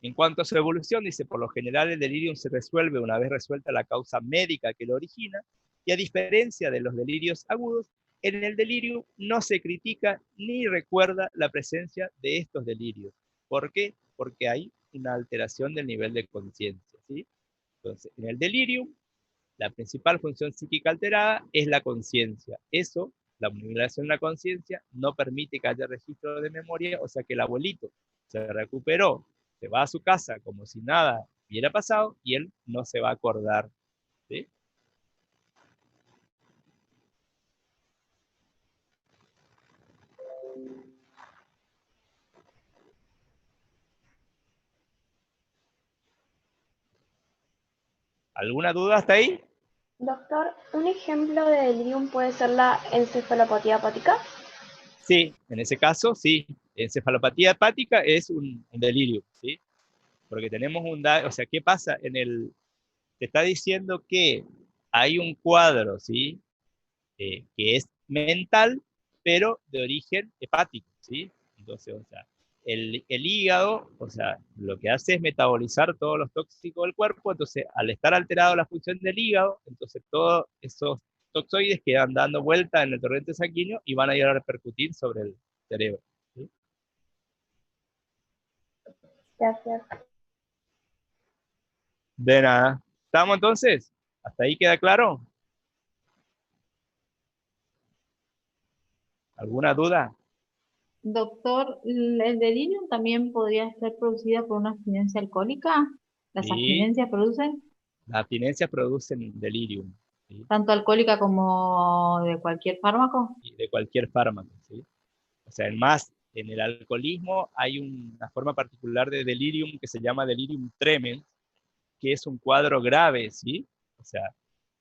En cuanto a su evolución, dice, por lo general el delirium se resuelve una vez resuelta la causa médica que lo origina, y a diferencia de los delirios agudos, en el delirium no se critica ni recuerda la presencia de estos delirios. ¿Por qué? Porque hay una alteración del nivel de conciencia, ¿sí? Entonces, en el delirium, la principal función psíquica alterada es la conciencia. Eso, la modulación de la conciencia, no permite que haya registro de memoria, o sea que el abuelito se recuperó, se va a su casa como si nada hubiera pasado y él no se va a acordar, ¿sí? ¿Alguna duda hasta ahí? Doctor, ¿un ejemplo de delirium puede ser la encefalopatía hepática? Sí, en ese caso, sí. Encefalopatía hepática es un delirio, ¿sí? Porque tenemos o sea, ¿qué pasa? Te está diciendo que hay un cuadro, ¿sí? Que es mental, pero de origen hepático, ¿sí? Entonces, o sea, el hígado, o sea, lo que hace es metabolizar todos los tóxicos del cuerpo, entonces, al estar alterado la función del hígado, entonces todos esos toxoides quedan dando vuelta en el torrente sanguíneo y van a ir a repercutir sobre el cerebro, ¿sí? Gracias. De nada. ¿Estamos entonces? ¿Hasta ahí queda claro? ¿Alguna duda? Doctor, ¿el delirium también podría ser producida por una abstinencia alcohólica? ¿Las Sí, abstinencias producen? las abstinencias producen delirium, ¿sí? ¿Tanto alcohólica como de cualquier fármaco? Y de cualquier fármaco, ¿sí? O sea, el más En el alcoholismo hay una forma particular de delirium que se llama delirium tremens, que es un cuadro grave, ¿sí? O sea,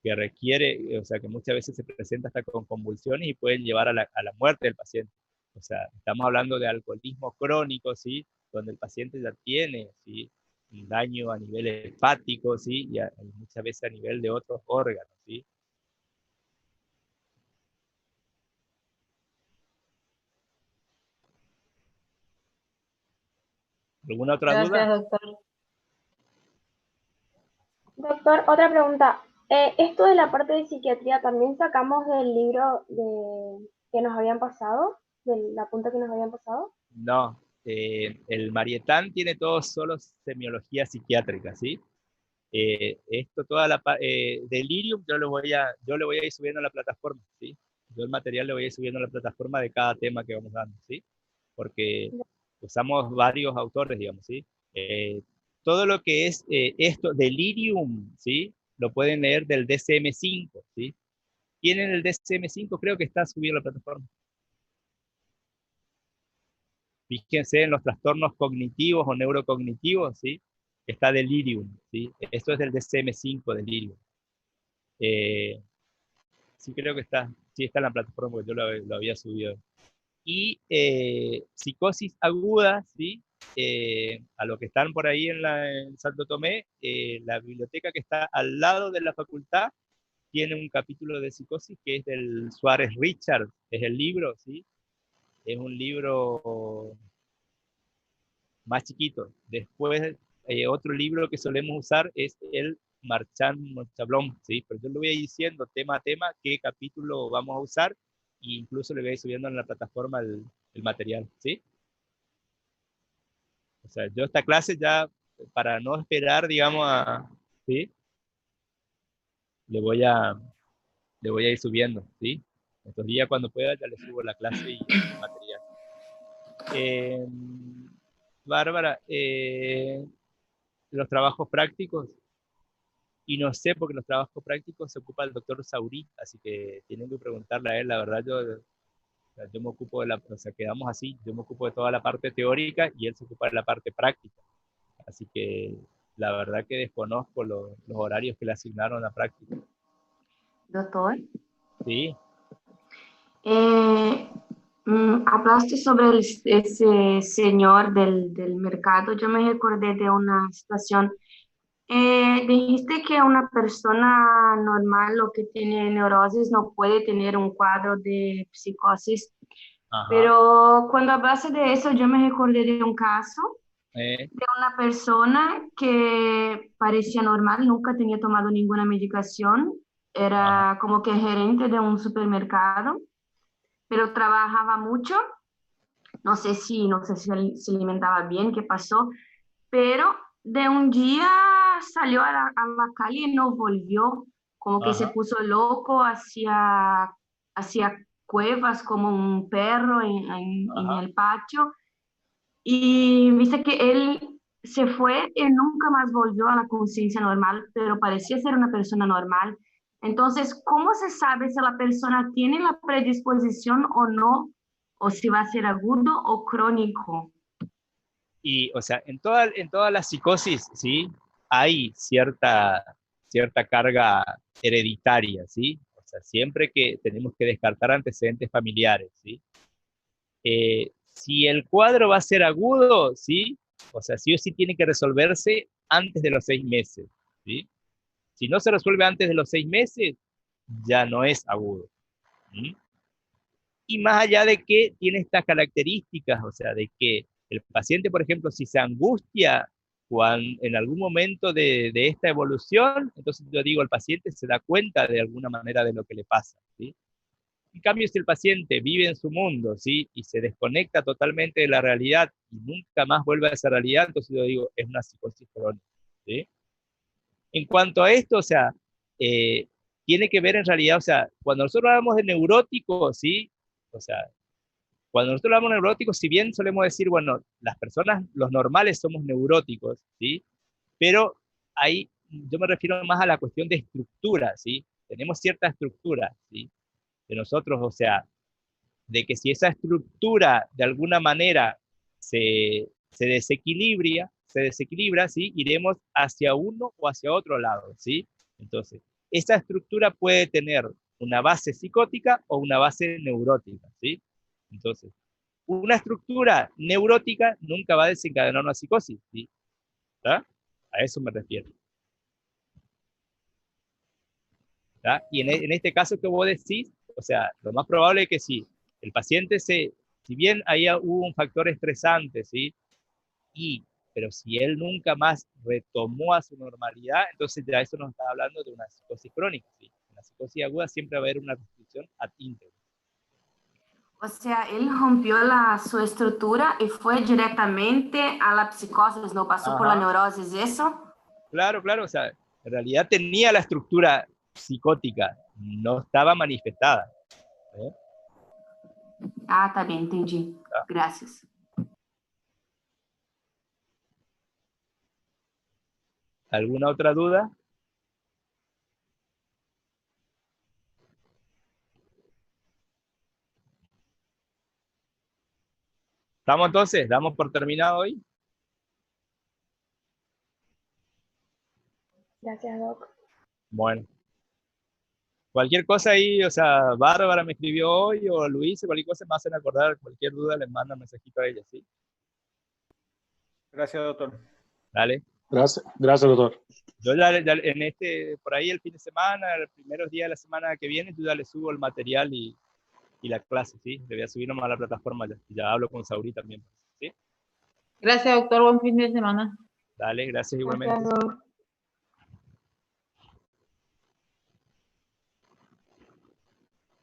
que requiere, o sea, que muchas veces se presenta hasta con convulsiones y pueden llevar a la muerte del paciente. O sea, estamos hablando de alcoholismo crónico, ¿sí? Donde el paciente ya tiene, ¿sí? Un daño a nivel hepático, ¿sí? Y muchas veces a nivel de otros órganos, ¿sí? ¿Alguna otra Gracias, duda? doctor. Doctor, otra pregunta. Esto de la parte de psiquiatría también sacamos del libro que nos habían pasado, de la punta que nos habían pasado. No, el Marietán tiene todo solo semiología psiquiátrica, ¿sí? Esto, delirium, yo le voy a ir subiendo a la plataforma, ¿sí? Yo el material le voy a ir subiendo a la plataforma de cada tema que vamos dando, ¿sí? Porque usamos varios autores, digamos, ¿sí? Todo lo que es esto, delirium, ¿sí? Lo pueden leer del DSM-5, ¿sí? ¿Tienen el DSM-5? Creo que está subido a la plataforma. Fíjense en los trastornos cognitivos o neurocognitivos, ¿sí? Está delirium, ¿sí? Esto es del DSM-5, delirium. Sí, creo que está, sí está en la plataforma porque yo lo había subido. Y psicosis aguda, ¿sí? A los que están por ahí en Santo Tomé, la biblioteca que está al lado de la facultad tiene un capítulo de psicosis que es del Suárez Richard, es el libro, ¿sí? Es un libro más chiquito. Después, otro libro que solemos usar es el Marchand Chablón, ¿sí? Pero yo le voy a ir diciendo tema a tema qué capítulo vamos a usar e incluso le voy a ir subiendo en la plataforma el material, ¿sí? O sea, yo esta clase ya, para no esperar, digamos, ¿sí? Le voy a, le voy a ir subiendo, ¿sí? Estos días cuando pueda ya le subo la clase y el material. Bárbara, los trabajos prácticos, y no sé porque los trabajos prácticos se ocupa el doctor Saurí, así que tienen que preguntarle a él, la verdad yo me ocupo o sea, quedamos así, yo me ocupo de toda la parte teórica y él se ocupa de la parte práctica, así que la verdad que desconozco los horarios que le asignaron a práctica. Doctor, Sí, hablaste sobre ese señor del mercado. Yo me recordé de una situación. Dijiste que una persona normal o que tiene neurosis no puede tener un cuadro de psicosis, ajá, pero cuando hablaste de eso, yo me recordé de un caso de una persona que parecía normal, nunca tenía tomado ninguna medicación, era como que gerente de un supermercado, pero trabajaba mucho, no sé si se alimentaba bien, qué pasó, pero de un día salió a la calle y no volvió, como que se ajá, puso loco, hacía cuevas como un perro en ajá. el patio, y viste que él se fue y nunca más volvió a la conciencia normal, pero parecía ser una persona normal. Entonces, ¿cómo se sabe si la persona tiene la predisposición o no, o si va a ser agudo o crónico? Y, o sea, en toda la psicosis, ¿sí? Hay cierta carga hereditaria, ¿sí? O sea, siempre que tenemos que descartar antecedentes familiares, ¿sí? Si el cuadro va a ser agudo, ¿sí? O sea, sí o sí tiene que resolverse antes de los 6 meses, ¿sí? Si no se resuelve antes de los 6 meses, ya no es agudo. ¿Sí? Y más allá de que tiene estas características, o sea, de que el paciente, por ejemplo, si se angustia en algún momento de esta evolución, entonces yo digo, el paciente se da cuenta de alguna manera de lo que le pasa, ¿sí? En cambio, si el paciente vive en su mundo, ¿sí? Y se desconecta totalmente de la realidad y nunca más vuelve a esa realidad, entonces yo digo, es una psicosis crónica, ¿sí? En cuanto a esto, o sea, eh, tiene que ver en realidad, o sea, cuando nosotros hablamos de neuróticos, ¿sí? O sea, cuando nosotros hablamos de neuróticos, si bien solemos decir, bueno, las personas, los normales somos neuróticos, ¿sí? Pero ahí yo me refiero más a la cuestión de estructura, ¿sí? Tenemos cierta estructura, ¿sí? De nosotros, o sea, de que si esa estructura de alguna manera se desequilibra, ¿sí? Iremos hacia uno o hacia otro lado, ¿sí? Entonces, esa estructura puede tener una base psicótica o una base neurótica, ¿sí? Entonces, una estructura neurótica nunca va a desencadenar una psicosis, ¿sí? ¿Tá? A eso me refiero. ¿Tá? Y en este caso que vos decís, o sea, lo más probable es que sí, el paciente si bien ahí hubo un factor estresante, ¿sí? Pero si él nunca más retomó a su normalidad, entonces ya eso nos está hablando de una psicosis crónica, ¿sí? En la psicosis aguda siempre va a haber una restricción ad íntegro. O sea, él rompió su estructura y fue directamente a la psicosis, no pasó por la neurosis, ¿eso? Claro, claro, o sea, en realidad tenía la estructura psicótica, no estaba manifestada. ¿Eh? Ah, está bien, entendí. Gracias. ¿Alguna otra duda? ¿Estamos entonces? ¿Damos por terminado hoy? Gracias, Doc. Bueno. Cualquier cosa ahí, o sea, Bárbara me escribió hoy, o Luis, cualquier cosa me hacen acordar, cualquier duda les manda un mensajito a ella, ¿sí? Gracias, doctor. Dale. Gracias, doctor. Yo ya por ahí el fin de semana, los primeros días de la semana que viene, yo ya le subo el material y la clase, ¿sí? Le voy a subir nomás a la plataforma ya hablo con Sauri también, ¿sí? Gracias, doctor. Buen fin de semana. Dale, gracias igualmente. Gracias, Doc.